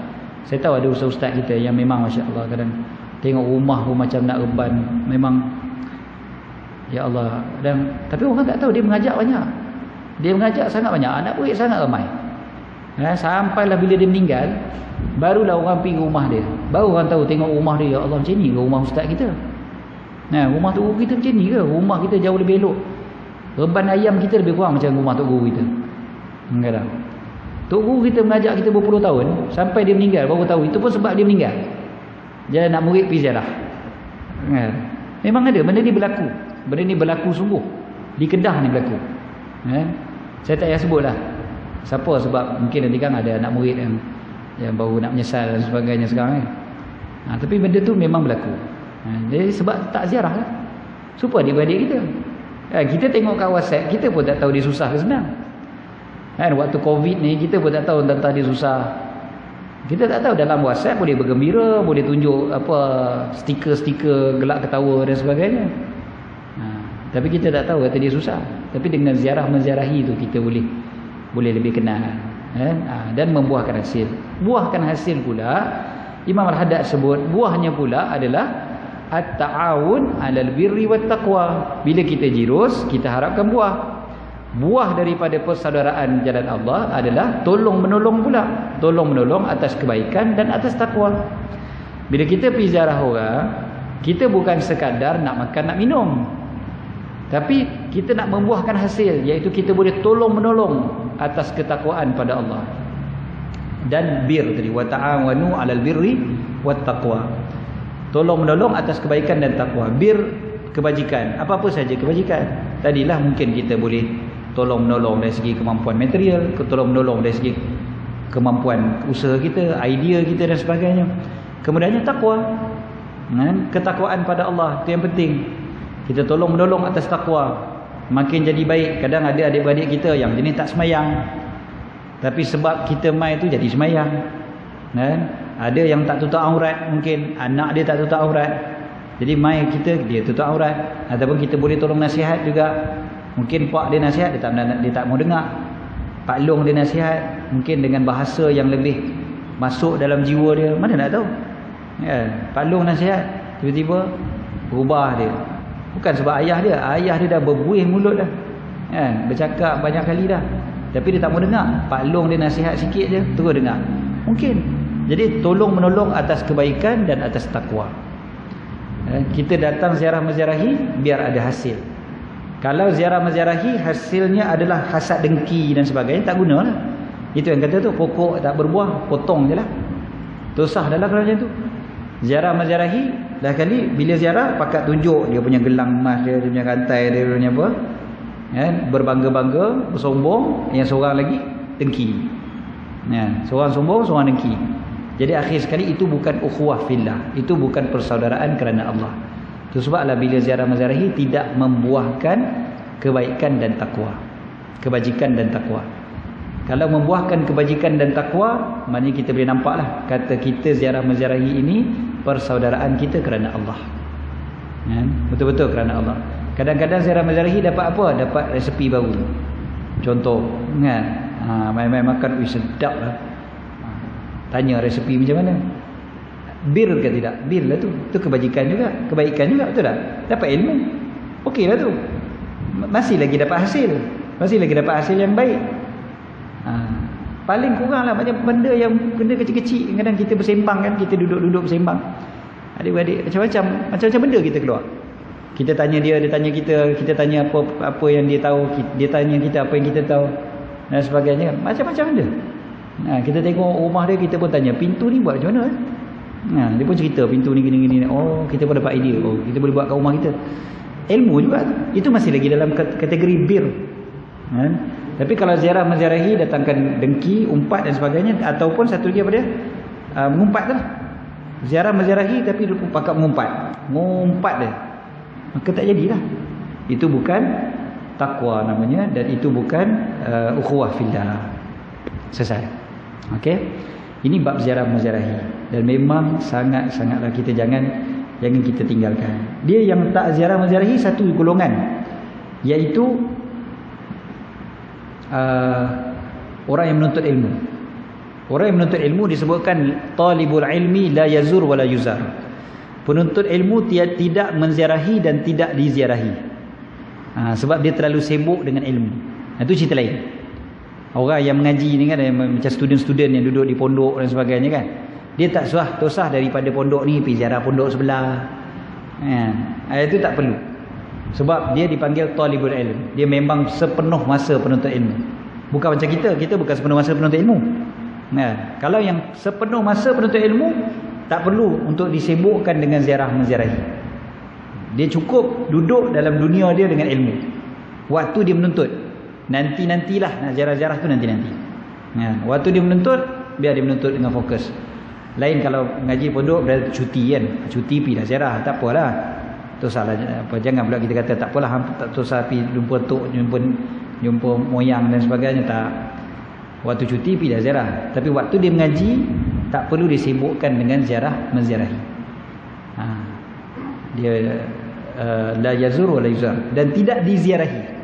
Saya tahu ada ustaz-ustaz kita yang memang masya-Allah kadang tengok rumah pun macam nak reban, memang ya Allah. Tapi orang tak tahu dia mengajak banyak. Dia mengajak sangat banyak, anak murid sangat ramai. Sampailah bila dia meninggal, barulah orang pergi ke rumah dia. Baru orang tahu, tengok rumah dia, ya Allah macam ni ke rumah ustaz kita. Rumah tok guru kita macam ni ke? Rumah kita jauh lebih elok. Reban ayam kita lebih kurang macam rumah tok guru kita. Kadang tok guru kita mengajak kita berpuluh tahun, sampai dia meninggal baru tahu. Itu pun sebab dia meninggal. Jadi nak murid pergi ziarah. Memang ada benda ni berlaku. Benda ni berlaku sungguh. Di Kedah ni berlaku. Saya tak payah sebutlah siapa, sebab mungkin nanti kan ada anak murid yang baru nak menyesal dan sebagainya sekarang tapi benda tu memang berlaku. Jadi sebab tak ziarah lah. Supaya adik-beradik kita. Kita tengok kat WhatsApp, kita pun tak tahu dia susah ke senang. Waktu Covid ni kita pun tak tahu tentang dia susah. Kita tak tahu dalam WhatsApp boleh bergembira, boleh tunjuk apa stiker-stiker gelak ketawa dan sebagainya. Tapi kita tak tahu kata dia susah. Tapi dengan ziarah menziarahi tu kita boleh lebih kenal, dan membuahkan hasil. Buahkan hasil pula Imam Al-Haddad sebut, buahnya pula adalah at-ta'awun 'alal birri wat taqwa. Bila kita jirus, kita harapkan buah. Buah daripada persaudaraan jalan Allah adalah tolong menolong pula. Tolong menolong atas kebaikan dan atas takwa. Bila kita pergi ziarah orang, kita bukan sekadar nak makan nak minum, tapi kita nak membuahkan hasil, iaitu kita boleh tolong-menolong atas ketakwaan pada Allah. Dan bir tadi, wa ta'awanu 'alal birri wat taqwa. Tolong-menolong atas kebaikan dan takwa. Bir, kebajikan, apa-apa saja kebajikan. Tadilah mungkin kita boleh tolong-menolong dari segi kemampuan material, tolong-menolong dari segi kemampuan usaha kita, idea kita dan sebagainya. Kemudiannya takwa, ketakwaan pada Allah, itu yang penting. Kita tolong-menolong atas takwa, makin jadi baik. Kadang ada adik-adik kita yang jenis tak semayang, tapi sebab kita mai tu jadi semayang. Ada yang tak tutup aurat, mungkin anak dia tak tutup aurat, jadi mai kita, dia tutup aurat. Ataupun kita boleh tolong nasihat juga. Mungkin pak dia nasihat, dia tak mau dengar. Pak long dia nasihat, mungkin dengan bahasa yang lebih masuk dalam jiwa dia, mana nak tahu. Pak long nasihat, tiba-tiba berubah dia. Bukan sebab ayah dia dah berbuih mulut dah, bercakap banyak kali dah, tapi dia tak mau dengar. Pak long dia nasihat sikit je, terus dengar. Mungkin. Jadi tolong-menolong atas kebaikan dan atas takwa. Kita datang ziarah menziarahi biar ada hasil. Kalau ziarah menziarahi hasilnya adalah hasad dengki dan sebagainya, tak gunalah. Itu yang kata tu, pokok tak berbuah, potong je lah. Tosah dah lah kalau macam tu. Ziarah menziarahi, dah kali bila ziarah pakat tunjuk dia punya gelang emas dia, dia punya rantai dia punya apa, berbangga-bangga, bersombong. Yang seorang lagi dengki, seorang sombong, seorang dengki. Jadi akhir sekali itu bukan ukhuwah fillah, itu bukan persaudaraan kerana Allah. Itu sebablah bila ziarah menziarahi tidak membuahkan kebaikan dan takwa, kebajikan dan takwa. Kalau membuahkan kebajikan dan takwa, maknanya kita boleh nampaklah kata kita ziarah menziarahi ini persaudaraan kita kerana Allah. Betul-betul kerana Allah. Kadang-kadang ziarah menziarahi dapat apa? Dapat resepi baru. Contoh, main-main makan, sedap lah. Tanya resepi macam mana? Bir ke tidak? Bir lah tu. Itu kebajikan juga, kebaikan juga, betul tak? Dapat ilmu, okey lah tu. Masih lagi dapat hasil, masih lagi dapat hasil yang baik. Paling kurang lah banyak benda kecil-kecil. Kadang kita bersembang kan, kita duduk-duduk bersembang, adik-adik, macam-macam benda kita keluar. Kita tanya dia tanya kita tanya apa yang dia tahu, dia tanya kita apa yang kita tahu dan sebagainya. Macam-macam benda. Kita tengok rumah dia, kita pun tanya, pintu ni buat macam mana? Dia pun cerita, pintu ni gini-gini. Oh, kita pun dapat idea. Oh, kita boleh buat kat rumah kita. Ilmu juga. Itu masih lagi dalam kategori bir. Tapi kalau ziarah menziarahi, datangkan dengki, umpat dan sebagainya, ataupun satu lagi apa dia? Mengumpat lah. Ziarah menziarahi tapi pakai mengumpat dia, maka tak jadilah. Itu bukan takwa namanya, dan itu bukan ukhuwah fillah. Selesai. Okey. Ini bab ziarah menziarahi, dan memang sangat-sangatlah kita jangan kita tinggalkan. Dia yang tak ziarah menziarahi satu golongan, iaitu orang yang menuntut ilmu. Orang yang menuntut ilmu disebutkan talibul ilmi la yazur wa la yuzar. Penuntut ilmu tidak menziarahi dan tidak diziarahi. Sebab dia terlalu sibuk dengan ilmu. Itu cerita lain. Orang yang mengaji ni kan, macam student-student yang duduk di pondok dan sebagainya kan, dia tak tosah daripada pondok ni pergi ziarah pondok sebelah. Itu tak perlu. Sebab dia dipanggil talibul ilm. Dia memang sepenuh masa penuntut ilmu. Bukan macam kita bukan sepenuh masa penuntut ilmu. Kalau yang sepenuh masa penuntut ilmu, tak perlu untuk disibukkan dengan ziarah menziarahi. Dia cukup duduk dalam dunia dia dengan ilmu. Waktu dia menuntut, nantilah nak ziarah-ziarah tu nanti. Waktu dia menuntut, biar dia menuntut dengan fokus. Lain kalau ngaji pondok berarti cuti kan, cuti pergi dah ziarah, tak apalah. Tu salah apa, jangan pula kita kata tak apalah, tak tosah pergi jumpa tok, jumpa moyang dan sebagainya, tak. Waktu cuti pergi dah ziarah, tapi waktu dia mengaji tak perlu disibukkan dengan ziarah menziarahi. Dia la yazur wa la yuzar, dan tidak diziarahi.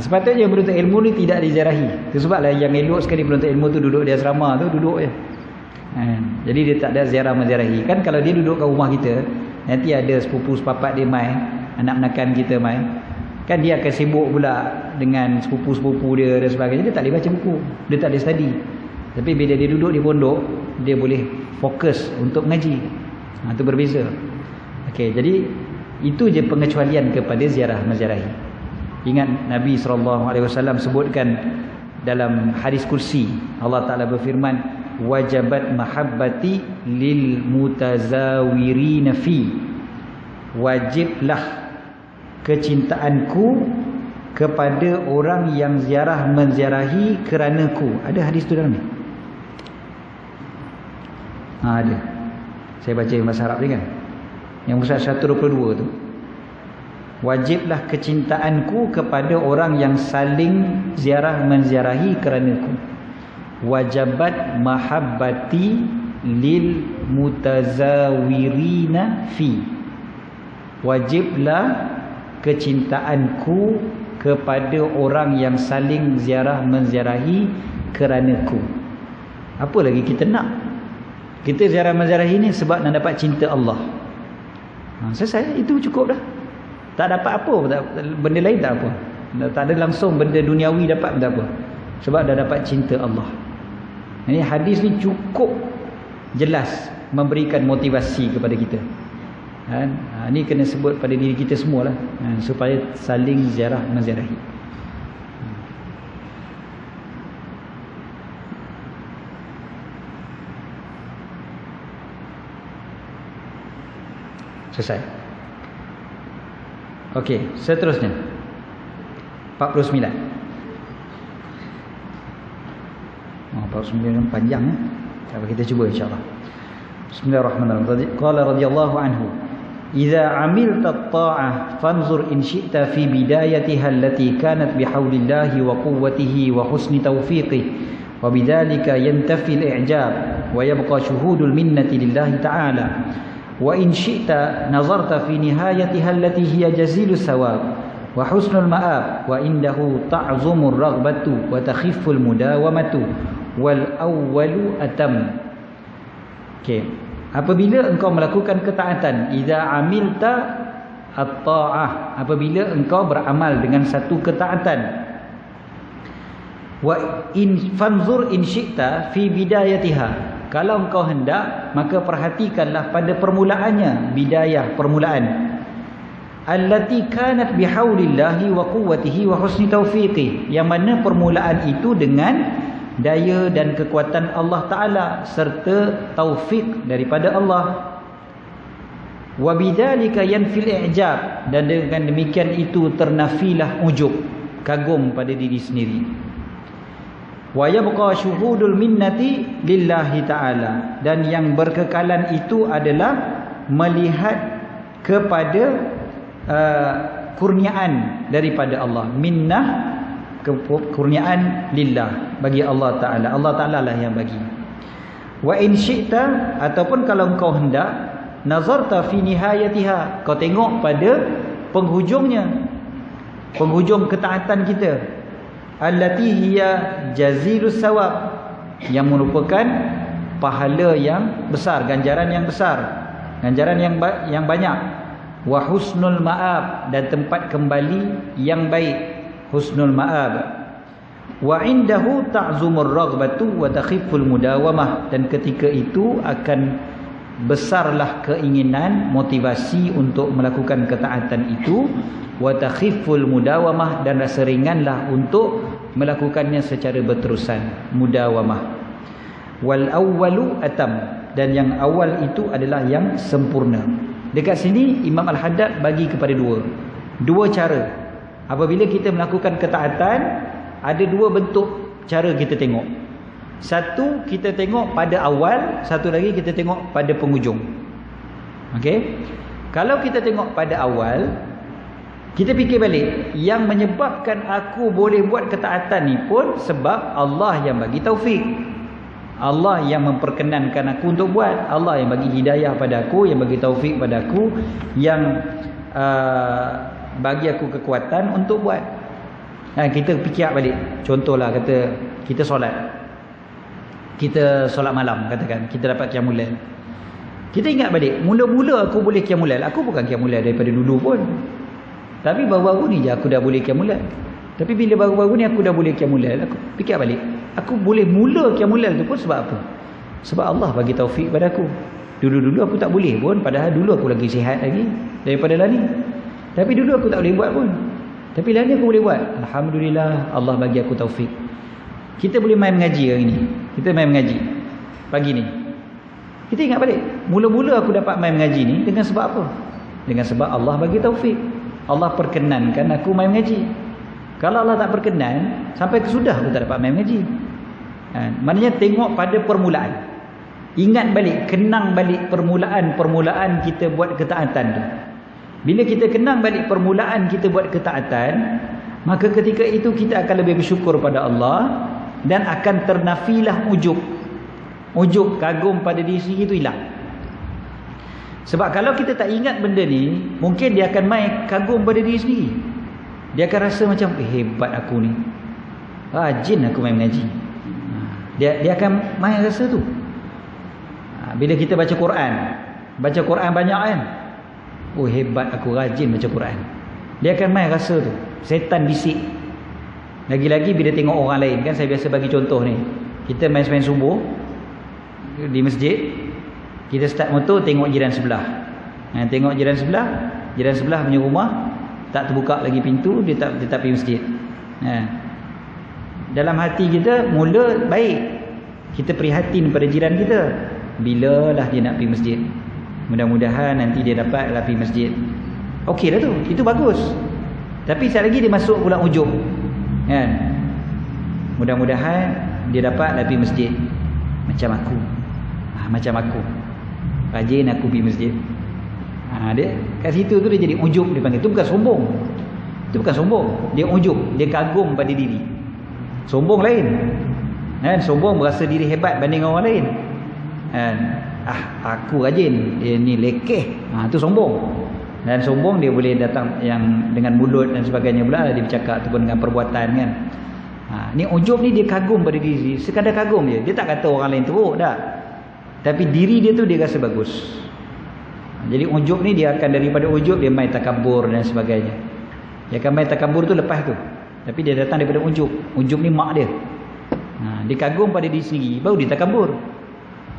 Sepatutnya penuntut ilmu ni tidak diziarahi. Itu sebablah yang elok sekali penuntut ilmu tu duduk di asrama tu, duduk je. Jadi dia tak ada ziarah menziarahi. Kan kalau dia duduk kat rumah kita, nanti ada sepupu sepapat dia mai, anak menakan kita mai, kan dia akan sibuk pula dengan sepupu-sepupu dia dan sebagainya. Dia tak boleh baca buku, dia tak boleh study. Tapi bila dia duduk di pondok, dia boleh fokus untuk mengaji. Itu berbeza. Okey, jadi itu je pengecualian kepada ziarah menziarahi. Ingat Nabi SAW sebutkan dalam hadis kursi, Allah Ta'ala berfirman, wajabat mahabbati lil mutazawirina fi, wajiblah kecintaanku kepada orang yang ziarah menziarahi keranaku. Ada hadis tu dalam ni? Ada. Saya baca bahasa Arab ni kan, yang muka 122 tu. Wajiblah kecintaanku kepada orang yang saling ziarah menziarahi keranaku. Wajabat mahabbati lil mutazawirina fi, wajiblah kecintaanku kepada orang yang saling ziarah menziarahi keranaku. Apa lagi kita nak? Kita ziarah menziarahi ni sebab nak dapat cinta Allah. Selesai, itu cukup dah. Tak dapat apa, benda lain tak apa. Tak ada langsung benda duniawi dapat tak apa. Sebab dah dapat cinta Allah. Ini hadis ni cukup jelas memberikan motivasi kepada kita. Ini kena sebut pada diri kita semualah, supaya saling ziarah menziarahi. Selesai. Okey, seterusnya 49. 49 panjang. Kita cuba insya-Allah. Bismillahirrahmanirrahim. Qala radhiyallahu anhu, idza amilta at-ta'ah fanzur in syi'ta fi bidayatiha allati kanat bihaulillahi wa quwwatihi wa husni tawfiqihi wa bidzalika yantafi al-i'jab wa yabqa shuhudul minnati lillahi ta'ala. Wa in syi'ta nazarta fi nihayatiha allati hiya jazilus sawab wa husnul ma'ab wa indahu ta'zumur raghbatu wa takhifful mudawamatu wal awwalu atam. Okey, apabila engkau melakukan ketaatan, idza amilta at-ta'ah, apabila engkau beramal dengan satu ketaatan, wa in fanzur in syi'ta fi bidayatiha, kalau engkau hendak maka perhatikanlah pada permulaannya, bidayah, permulaan, allati kanat bihaulillahi wa quwwatihi wa husni taufiqi, yang mana permulaan itu dengan daya dan kekuatan Allah Ta'ala serta taufik daripada Allah. Wa bidzalika yanfil i'jab, dan dengan demikian itu ternafilah ujub, kagum pada diri sendiri. Wa yabqa syuhudul minnati lillahi ta'ala, dan yang berkekalan itu adalah melihat kepada kurniaan daripada Allah. Minnah, kurniaan lillah, bagi Allah Ta'ala. Allah Ta'ala lah yang bagi. Wa in syi'ta, ataupun kalau engkau hendak, nazarta fi nihayatiha, kau tengok pada penghujungnya, penghujung ketaatan kita, allati hiya jazilus sawab, yang merupakan pahala yang besar, ganjaran yang besar, ganjaran yang banyak. Wa husnul ma'ab, dan tempat kembali yang baik, husnul ma'ab. Wa indahu ta'zumur raghbatu wa takhifful mudawamah, dan ketika itu akan besarlah keinginan, motivasi untuk melakukan ketaatan itu, wa takhifful mudawamah, dan rasa ringanlah untuk melakukannya secara berterusan, mudawamah. Wal awwalu atam, dan yang awal itu adalah yang sempurna. Dekat sini Imam Al-Haddad bagi kepada dua cara. Apabila kita melakukan ketaatan, ada dua bentuk cara kita tengok. Satu, kita tengok pada awal, satu lagi kita tengok pada penghujung. Okey? Kalau kita tengok pada awal, kita fikir balik, yang menyebabkan aku boleh buat ketaatan ni pun sebab Allah yang bagi taufik. Allah yang memperkenankan aku untuk buat. Allah yang bagi hidayah pada aku, yang bagi taufik pada aku, yang bagi aku kekuatan untuk buat. Kita fikir balik. Contohlah, kata kita solat, kita solat malam, katakan kita dapat qiyamul lail. Kita ingat balik, mula-mula aku boleh qiyamul lail, aku bukan qiyamul lail daripada dulu pun, tapi baru-baru ni je aku dah boleh qiyamul lail. Tapi bila baru-baru ni aku dah boleh qiyamul lail, aku fikir balik, aku boleh mula qiyamul lail tu pun sebab apa? Sebab Allah bagi taufik pada aku. Dulu-dulu aku tak boleh pun, padahal dulu aku lagi sihat lagi daripada lah ni. Tapi dulu aku tak boleh buat pun. Tapi lah ni aku boleh buat. Alhamdulillah, Allah bagi aku taufik. Kita boleh main mengaji hari ni. Kita main mengaji pagi ni. Kita ingat balik, mula-mula aku dapat main mengaji ni dengan sebab apa? Dengan sebab Allah bagi taufik. Allah perkenankan aku main mengaji. Kalau Allah tak perkenan, sampai kesudah aku tak dapat main mengaji. Maknanya tengok pada permulaan. Ingat balik, kenang balik permulaan kita buat ketaatan tu. Bila kita kenang balik permulaan kita buat ketaatan, maka ketika itu kita akan lebih bersyukur pada Allah dan akan ternafilah ujub. Ujub, kagum pada diri sendiri itu hilang. Sebab kalau kita tak ingat benda ni, mungkin dia akan main kagum pada diri sendiri. Dia akan rasa macam, hebat aku ni, rajin aku main mengaji. Dia akan main rasa tu. Bila kita baca Quran banyak kan, oh hebat aku, rajin baca Quran. Dia akan main rasa tu. Setan bisik. Lagi-lagi bila tengok orang lain kan. Saya biasa bagi contoh ni, kita main semain subuh di masjid, kita start motor tengok jiran sebelah. Tengok jiran sebelah punya rumah tak terbuka lagi pintu, dia tak pergi masjid. Dalam hati kita mula baik, kita prihatin pada jiran kita, bilalah dia nak pergi masjid, mudah-mudahan nanti dia dapat lah pergi masjid. Okey dah tu, itu bagus. Tapi sekali lagi dia masuk pula ujub kan, mudah-mudahan dia dapat lah pergi masjid macam aku. Macam aku, rajin aku pergi masjid. Dia kat situ tu dia jadi ujub, dia panggil. Itu bukan sombong. Itu bukan sombong, dia ujub, dia kagum pada diri. Sombong lain kan, sombong berasa diri hebat banding orang lain kan. Aku rajin, dia ni lekeh, itu sombong. Dan sombong dia boleh datang yang dengan mulut dan sebagainya pula, dia bercakap ataupun dengan perbuatan kan. Ni ujub ni dia kagum pada diri, sekadar kagum dia tak kata orang lain teruk dah, tapi diri dia tu dia rasa bagus. Jadi ujub ni dia akan, daripada ujub dia main takabur dan sebagainya. Dia akan main takabur tu lepas tu, tapi dia datang daripada ujub. Ujub ni mak dia. Dia kagum pada diri sendiri, baru dia takabur.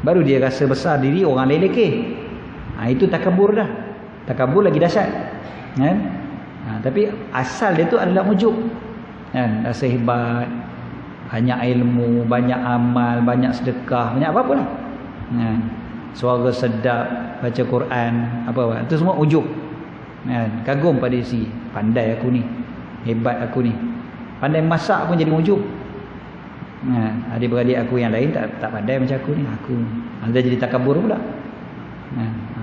Baru dia rasa besar diri, orang lain lekeh. Itu takabur dah. Takabur lagi dahsyat kan? Tapi asal dia tu adalah ujub kan? Rasa hebat, banyak ilmu, banyak amal, banyak sedekah, banyak apa-apa lah. Suara sedap, baca Quran, apa-apa, itu semua ujub kan? Kagum pada diri, pandai aku ni, hebat aku ni. Pandai masak pun jadi ujub. Adik-beradik aku yang lain tak pandai macam aku ni. Aku anda jadi takabur pula.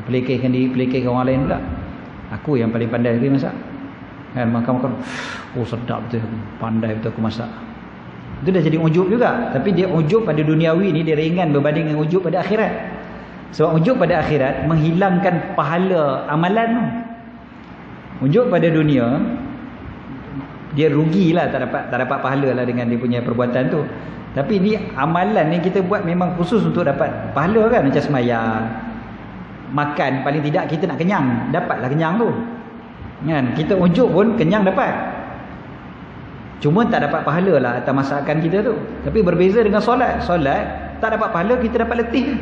Pelekehkan diri, pelekehkan orang lain pula. Aku yang paling pandai lagi masak kan? Makan-makan, oh sedap betul aku, pandai betul aku masak. Itu dah jadi ujub juga. Tapi dia ujub pada duniawi ni, dia ringan berbanding dengan ujub pada akhirat. Sebab ujub pada akhirat menghilangkan pahala amalan tu. Ujub pada dunia, dia rugilah, tak dapat pahala lah dengan dia punya perbuatan tu. Tapi ni amalan ni kita buat memang khusus untuk dapat pahala kan. Macam sembahyang, makan, paling tidak kita nak kenyang, dapatlah kenyang tu kan. Kita ujub pun kenyang dapat, cuma tak dapat pahala lah atas masakan kita tu. Tapi berbeza dengan solat. Solat tak dapat pahala, kita dapat letih.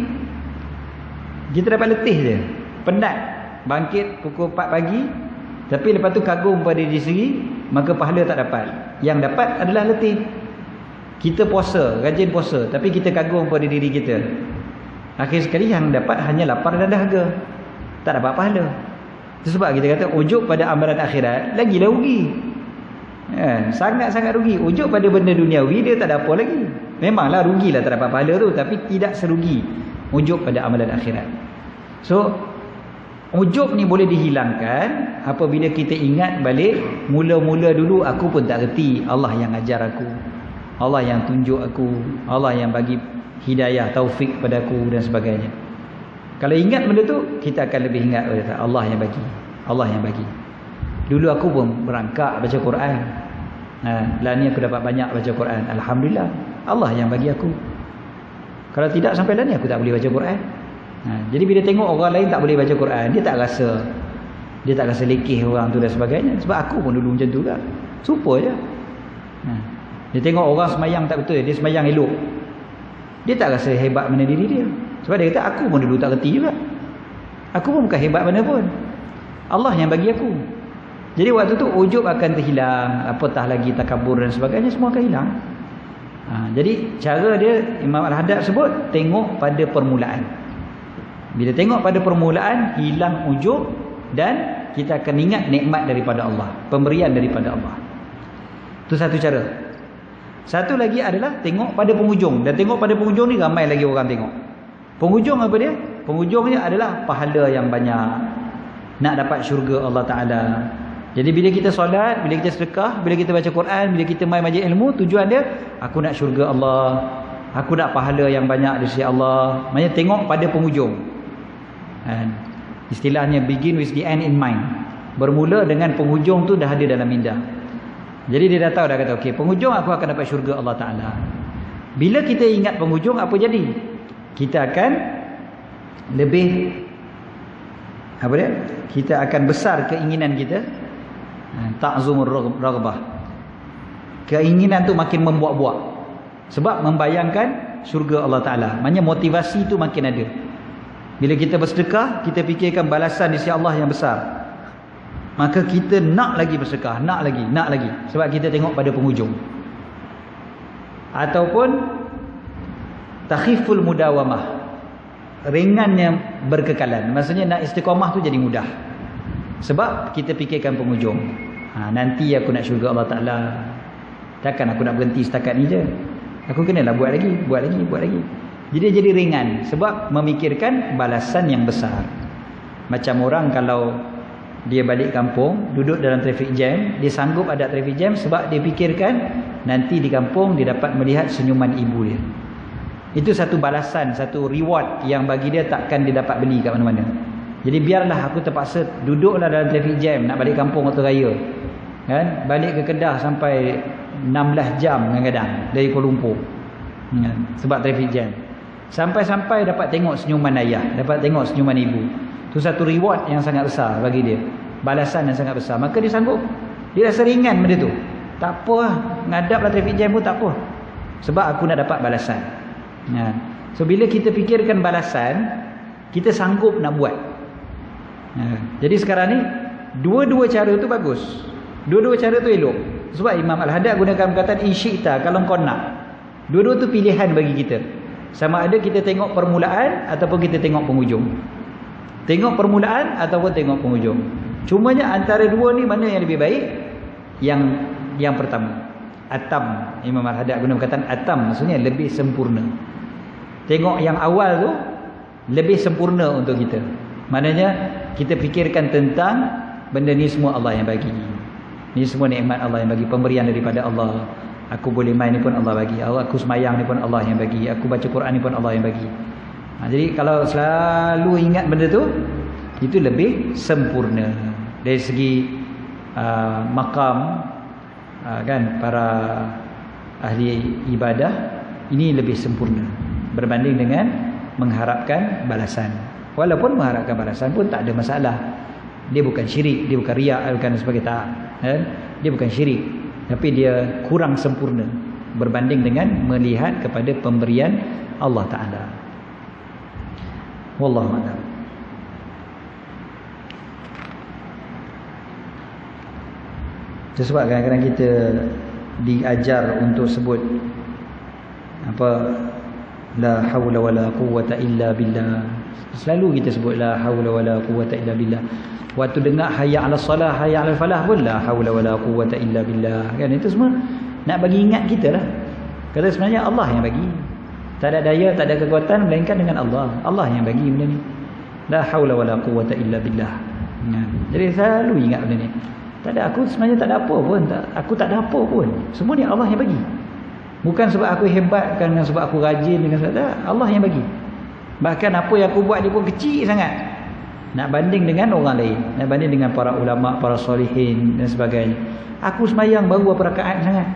Kita dapat letih je, penat, bangkit pukul 4 pagi, tapi lepas tu kagum pada diri sendiri, maka pahala tak dapat. Yang dapat adalah letih. Kita puasa, rajin puasa, tapi kita kagum pada diri kita, akhir sekali yang dapat hanya lapar dan dahaga, tak dapat pahala. Itu sebab kita kata ujub pada amalan akhirat lagilah rugi. Sangat-sangat rugi. Ujub pada benda duniawi dia tak ada apa lagi. Memanglah rugilah tak dapat pahala tu, tapi tidak serugi ujub pada amalan akhirat. So ujub ni boleh dihilangkan apabila kita ingat balik, mula-mula dulu aku pun tak reti, Allah yang ajar aku, Allah yang tunjuk aku, Allah yang bagi hidayah, taufik pada aku dan sebagainya. Kalau ingat benda tu, kita akan lebih ingat Allah yang bagi, Allah yang bagi. Dulu aku pun berangkat baca Quran. Lah ni aku dapat banyak baca Quran, alhamdulillah, Allah yang bagi aku. Kalau tidak sampai lah ni aku tak boleh baca Quran. Jadi bila tengok orang lain tak boleh baca Quran, dia tak rasa lekeh orang tu dan sebagainya. Sebab aku pun dulu macam tu lah, supa je. Dia tengok orang semayang tak betul, dia semayang elok, dia tak rasa hebat mana diri dia. Sebab dia kata aku pun dulu tak reti juga. Aku pun bukan hebat mana pun. Allah yang bagi aku. Jadi waktu tu ujub akan terhilang, apatah lagi takabur dan sebagainya, semua akan hilang. Jadi cara dia Imam Al-Haddad sebut, tengok pada permulaan. Bila tengok pada permulaan, hilang ujub dan kita akan ingat nikmat daripada Allah, pemberian daripada Allah. Itu satu cara. Satu lagi adalah tengok pada penghujung. Dan tengok pada penghujung ni ramai lagi orang tengok. Penghujung apa dia? Penghujungnya adalah pahala yang banyak, nak dapat syurga Allah Ta'ala. Jadi bila kita solat, bila kita sedekah, bila kita baca Quran, bila kita main majlis ilmu, tujuan dia, aku nak syurga Allah, aku nak pahala yang banyak di sisi Allah. Maksudnya tengok pada penghujung. Istilahnya begin with the end in mind. Bermula dengan penghujung tu dah ada dalam minda. Jadi dia dah tahu, dah kata okey, penghujung aku akan dapat syurga Allah Ta'ala. Bila kita ingat penghujung, apa jadi? Kita akan lebih, apa dia? Kita akan besar keinginan kita. Ta'zumur raghbah. Keinginan tu makin membuak-buak. Sebab membayangkan syurga Allah Ta'ala. Maknanya motivasi tu makin ada. Bila kita bersedekah, kita fikirkan balasan di sisi Allah yang besar. Maka kita nak lagi bersedekah, nak lagi. Sebab kita tengok pada penghujung. Ataupun takhiful mudawamah, ringannya berkekalan. Maksudnya nak istiqamah tu jadi mudah. Sebab kita fikirkan penghujung. Nanti aku nak syurga Allah Ta'ala. Takkan aku nak berhenti setakat ni je. Aku kenalah buat lagi. Jadi jadi ringan. Sebab memikirkan balasan yang besar. Macam orang kalau dia balik kampung, duduk dalam traffic jam, dia sanggup ada traffic jam sebab dia fikirkan nanti di kampung dia dapat melihat senyuman ibu dia. Itu satu balasan, satu reward yang bagi dia takkan dia dapat beli kat mana-mana. Jadi biarlah aku terpaksa duduklah dalam traffic jam nak balik kampung atau raya. Kan? Balik ke Kedah sampai 16 jam kadang-kadang dari Kuala Lumpur. Sebab traffic jam. Sampai-sampai dapat tengok senyuman ayah, dapat tengok senyuman ibu. Itu satu reward yang sangat besar bagi dia. Balasan yang sangat besar. Maka dia sanggup. Dia rasa ringan benda tu. Tak apa lah. Ngadaplah traffic jam pun tak apa. Sebab aku nak dapat balasan. So bila kita fikirkan balasan, kita sanggup nak buat. Jadi sekarang ni dua-dua cara tu bagus. Dua-dua cara tu elok. Sebab Imam Al-Haddad gunakan perkataan insyita, kalau kau nak. Dua-dua tu pilihan bagi kita. Sama ada kita tengok permulaan ataupun kita tengok penghujung. Tengok permulaan ataupun tengok penghujung. Cumanya antara dua ni mana yang lebih baik? Yang pertama, atam. Imam Al-Haddad guna perkataan atam, maksudnya lebih sempurna. Tengok yang awal tu lebih sempurna untuk kita. Maknanya kita fikirkan tentang benda ni semua Allah yang bagi. Ni semua nikmat Allah yang bagi, pemberian daripada Allah. Aku boleh main ni pun Allah bagi. Aku semayang ni pun Allah yang bagi. Aku baca Quran ni pun Allah yang bagi. Jadi kalau selalu ingat benda tu, itu lebih sempurna dari segi makam kan para ahli ibadah. Ini lebih sempurna berbanding dengan mengharapkan balasan. Walaupun mengharapkan balasan pun tak ada masalah. Dia bukan syirik, dia bukan riak, bukan sebagainya, tak. Dia bukan syirik, tapi dia kurang sempurna berbanding dengan melihat kepada pemberian Allah Ta'ala. Wallahu a'lam. Sebab kadang-kadang kita diajar untuk sebut apa, la haula wala quwwata illa billah. Selalu kita sebut la haula wala quwwata illa billah. Waktu dengar hayya 'alas salah, hayya 'alal falah pun la haula wala quwwata illa billah. Kan itu semua nak bagi ingat kita lah. Kata sebenarnya Allah yang bagi. Tak ada daya, tak ada kekuatan melainkan dengan Allah. Allah yang bagi benda ni. La haula wala quwwata illa billah. Jadi selalu ingat benda ni. Tak ada, aku sebenarnya tak ada apa pun. Aku tak ada apa pun. Semua ni Allah yang bagi. Bukan sebab aku hebat, bukan sebab aku rajin, dengan sebab Allah yang bagi. Bahkan apa yang aku buat ni pun kecil sangat. Nak banding dengan orang lain, nak banding dengan para ulama, para solihin dan sebagainya. Aku semayang baru berapa rakaat sangat.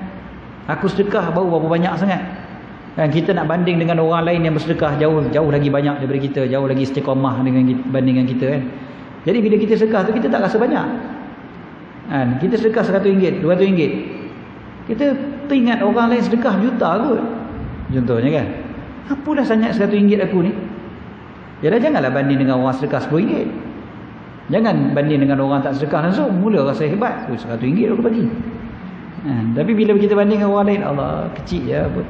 Aku sedekah baru berapa banyak sangat. Kan kita nak banding dengan orang lain yang bersedekah jauh lagi banyak daripada kita, jauh lagi istiqamah bandingan kita kan. Jadi bila kita sedekah tu kita tak rasa banyak. Kan kita sedekah RM100, RM200. Kita teringat orang lain sedekah juta kot. Contohnya kan. Apalah sangat RM100 aku ni? Yalah, janganlah banding dengan orang sedekah RM10. Jangan banding dengan orang tak sedekah langsung. Mula rasa hebat. RM100 aku bagi. Tapi bila kita banding dengan orang lain, Allah kecil je pun.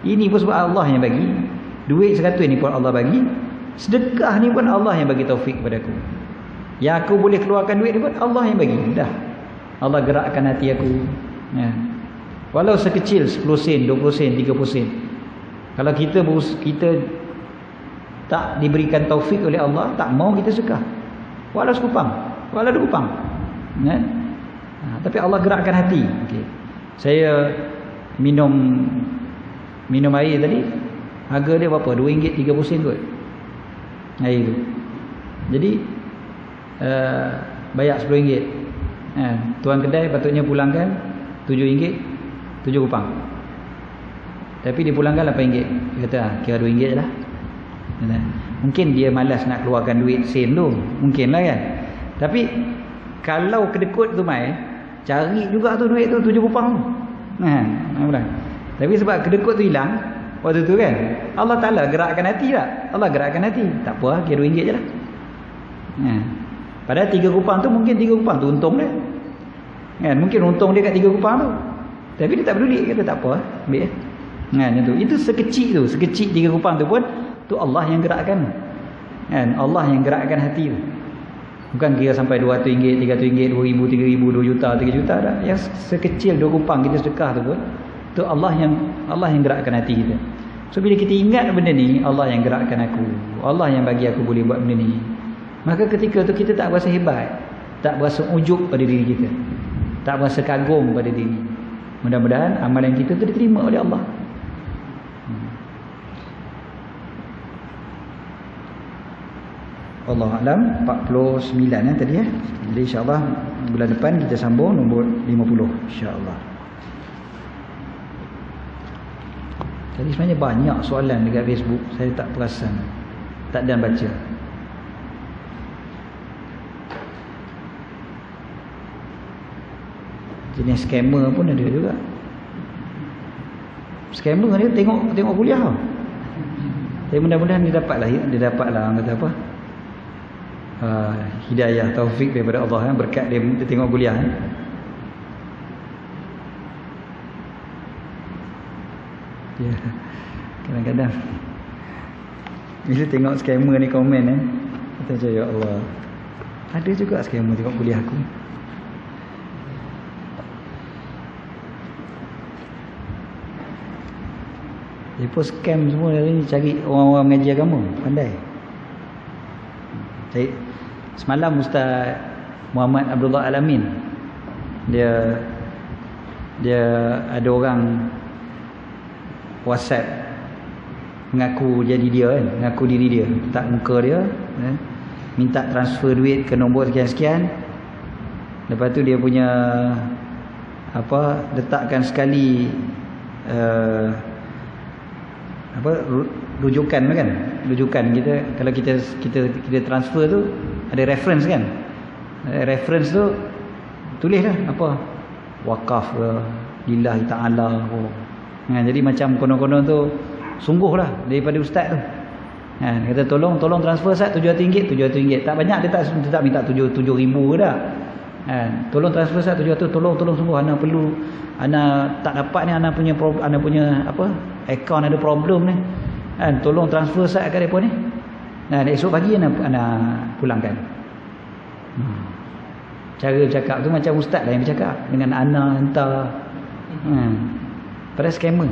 Ini pun sebab Allah yang bagi. Duit 100 ni pun Allah bagi. Sedekah ni pun Allah yang bagi taufik kepada aku. Yang aku boleh keluarkan duit ni pun Allah yang bagi. Dah. Allah gerakkan hati aku. Walau sekecil 10 sen, 20 sen, 30 sen. Kalau kita tak diberikan taufik oleh Allah, tak mau kita sedekah. Walau sekupang, walau 2 kupang. Tapi Allah gerakkan hati. Okay. Saya minum air tadi, harga dia berapa? RM2 30 sen kot. Air tu. Jadi bayar RM10. Tuan kedai patutnya pulangkan RM7, 7 kupang. Tapi dia pulangkan RM8. Dia kata kira RM2 je lah. Mungkin dia malas nak keluarkan duit sen tu, mungkin lah kan. Tapi kalau kedekut tu mai, cari juga tu duit tu 7 kupang tu. Tapi sebab kedekut tu hilang waktu tu kan, Allah Ta'ala gerakkan hati tak? Allah gerakkan hati. Tak apa lah, kira RM2 je lah. Padahal 3 kupang tu, mungkin 3 kupang tu untung dia kan? Mungkin untung dia kat 3 kupang tu, tapi dia tak peduli, kata tak apa lah, ambil macam tu. Itu sekecil 3 kupang tu pun tu Allah yang gerakkan kan? Allah yang gerakkan hati tu. Bukan kira sampai RM200, RM300, RM2,000, RM3,000, RM2 juta, RM3 juta dah. Yang sekecil 2 kupang kita sedekah tu pun tu Allah yang gerakkan hati kita. So bila kita ingat benda ni, Allah yang gerakkan aku, Allah yang bagi aku boleh buat benda ni, maka ketika tu kita tak berasa hebat, tak berasa ujub pada diri kita, tak berasa kagum pada diri. Mudah-mudahan amalan kita tu diterima oleh Allah. Allah Alam. 49 tadi ya. Jadi insyaAllah bulan depan kita sambung nombor 50 insyaAllah. Jadi sebenarnya banyak soalan dekat Facebook, saya tak perasan, tak dan baca. Jenis scammer pun ada juga. Scammer dia tengok kuliah tau. Tapi mudah-mudahan dia dapatlah orang kata apa, hidayah, taufik daripada Allah kan, berkat dia tengok kuliah kan. Ya, kadang-kadang bila tengok scammer ni komen kan, kita macam ya Allah, ada juga scammer tengok kuliah aku. Dia pun scam semua ni, cari orang-orang mengaji agama pandai. Semalam Ustaz Muhammad Abdullah Alamin, dia ada orang WhatsApp mengaku jadi dia kan, mengaku diri dia, tak muka dia kan? Minta transfer duit ke nombor sekian-sekian. Lepas tu dia punya letakkan sekali rujukan kan, rujukan kita kalau kita transfer tu ada reference kan, reference tu tulis lah apa, wakaf ke lillahi ta'ala jadi macam konon-konon tu sungguhlah daripada ustaz tu kan, kata tolong transfer Ustaz RM700, tak banyak, dia tak minta 7,000 ke dah kan, tolong transfer Ustaz 700, tolong sungguh ana perlu, ana tak dapat ni, ana punya apa, akaun ada problem ni kan, tolong transfer Ustaz kat depa ni. Nah, esok pagi ana pulangkan. Cara bercakap tu macam ustaz lah yang bercakap dengan ana hantar. Pada scammer.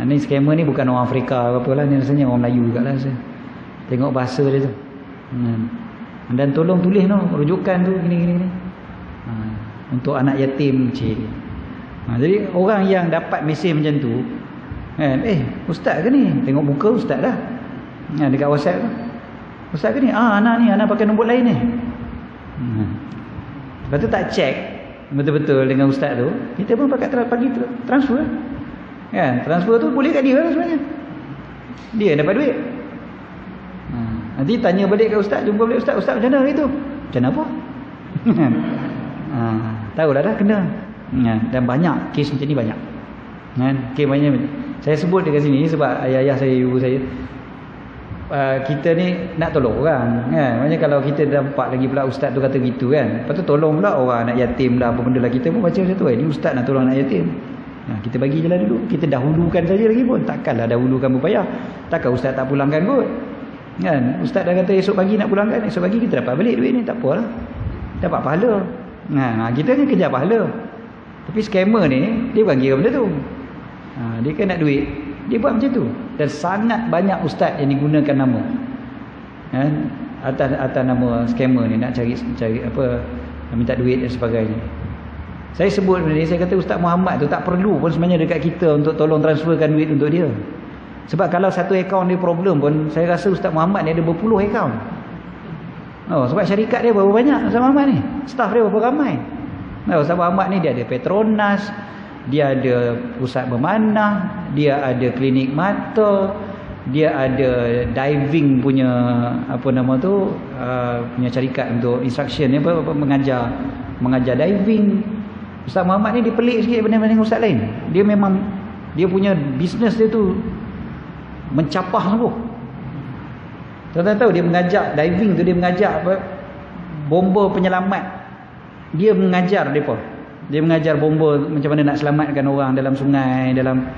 Ni scammer ni bukan orang Afrika apa lah, ni rasanya orang Melayu juga lah saya. Tengok bahasa dia tu. Dan tolong tulis rujukan tu gini. Untuk anak yatim kecil. Jadi orang yang dapat mesej macam tu kan, ustaz ke ni? Tengok muka ustaz dah. Dekat WhatsApp tu. Ustaz ke ni? Anak pakai nombor lain ni. Lepas tu tak check betul-betul dengan ustaz tu, kita pun pakai pagi transfer. Kan? Transfer tu boleh kat dia lah sebenarnya. Dia dapat duit. Nanti tanya balik kat ustaz, jumpa balik ustaz macam mana hari tu? Macam apa? Tahulah dah kena. Dan banyak kes macam ni banyak. Kes banyak. Saya sebut dekat sini sebab ayah-ayah saya, ibu saya kita ni nak tolong orang kan. Maknanya kalau kita nampak lagi pula ustaz tu kata gitu kan, lepas tu tolong pula orang anak yatim lah apa benda lah, kita pun baca macam tu, ni ustaz nak tolong anak yatim. Kita bagi je lah dulu, kita dahulukan saja lagi pun, takkanlah dahulukan berpayah. Takkan ustaz tak pulangkan kot kan. Ustaz dah kata esok pagi nak pulangkan, esok pagi kita dapat balik duit ni, tak apalah, dapat pahala. Kita ni kejar pahala. Tapi scammer ni dia bukan kira benda tu. Dia kan nak duit, dia buat macam tu. Dan sangat banyak ustaz yang digunakan nama kan, atas nama scammer ni, nak cari apa, minta duit dan sebagainya. Saya sebut benda ni, saya kata Ustaz Muhammad tu tak perlu pun sebenarnya dekat kita untuk tolong transferkan duit untuk dia. Sebab kalau satu akaun dia problem pun, saya rasa Ustaz Muhammad ni ada berpuluh akaun. Sebab syarikat dia berapa banyak Ustaz Muhammad ni, staff dia berapa ramai. Ustaz Muhammad ni dia ada Petronas, dia ada pusat memanah, dia ada klinik mata, dia ada diving punya apa nama tu, punya syarikat untuk instruction ni, mengajar diving. Ustaz Muhammad ni dia pelik sikit berbanding ustaz lain. Dia memang, dia punya bisnes dia tu mencapah tu. Tuan-tuan tahu dia mengajak diving tu, dia mengajak apa, bomba penyelamat. Dia mengajar depa. Dia mengajar bomba macam mana nak selamatkan orang dalam sungai, dalam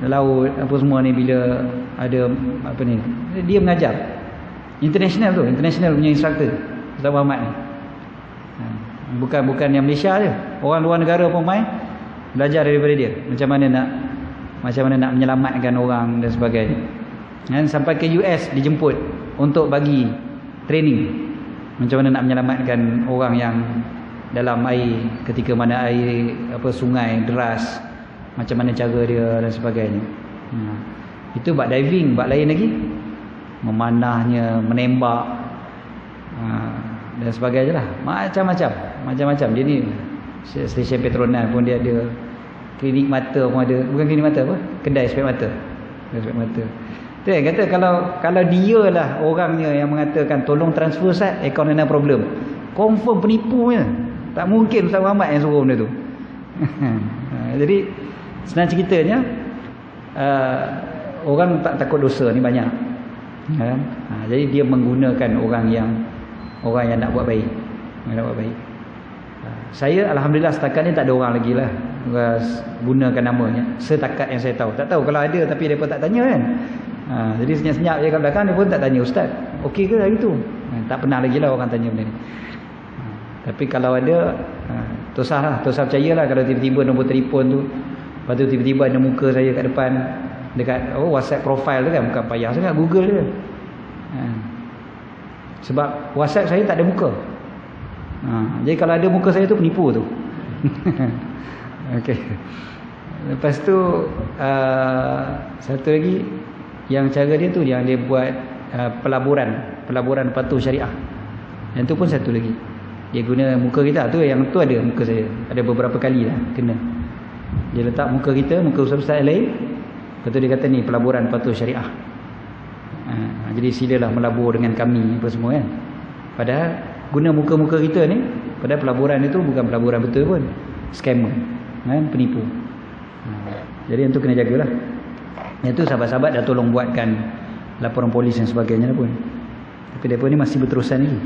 laut, apa semua ni bila ada apa ni. Dia mengajar. International tu, international punya instructor Ustaz Muhammad ni. Bukan yang Malaysia je, orang luar negara pun main belajar daripada dia macam mana nak menyelamatkan orang dan sebagainya. Dan sampai ke US dijemput untuk bagi training macam mana nak menyelamatkan orang yang dalam air ketika mana air apa sungai deras, macam mana cara dia dan sebagainya. Itu bab diving. Bab lain lagi memanahnya, menembak dan sebagainya lah, macam-macam. Dia ni stesen Petronas pun dia ada, klinik mata pun ada, bukan klinik mata apa, kedai spek mata. Tu yang kata kalau dia lah orangnya yang mengatakan tolong transfer Ustaz, akaun ada problem, confirm penipunya. Tak mungkin Ustaz Muhammad yang suruh benda tu. Jadi senang ceritanya, orang tak takut dosa ni banyak kan? Jadi dia menggunakan orang yang nak buat baik, Saya alhamdulillah setakat ni tak ada orang lagi lah gunakan namanya, setakat yang saya tahu. Tak tahu kalau ada, tapi mereka tak tanya kan. Jadi senyap-senyap je kat belakang, dia pun tak tanya Ustaz okey ke hari tu. Tak pernah lagi lah orang tanya benda ni. Tapi kalau ada, tosah percayalah kalau tiba-tiba nombor telefon tu, lepas tu tiba-tiba ada muka saya kat depan dekat WhatsApp profile tu kan, bukan payah sangat, Google je. Sebab WhatsApp saya tak ada muka. Jadi kalau ada muka saya tu penipu tu. Okey. Lepas tu satu lagi yang cara dia tu, yang dia buat pelaburan patuh syariah. Yang tu pun satu lagi. Dia guna muka kita tu, yang tu ada muka saya. Ada beberapa kali lah kena. Dia letak muka kita, muka ustaz-ustaz lain. Lepas tu dia kata ni pelaburan patuh syariah. Jadi silalah melabur dengan kami apa semua kan. Padahal guna muka-muka kita ni, padahal pelaburan itu bukan pelaburan betul pun, scammer kan, penipu. Jadi yang tu kena jagalah. Yang tu sahabat-sahabat dah tolong buatkan laporan polis dan sebagainya pun. Tapi mereka ni masih berterusan lagi.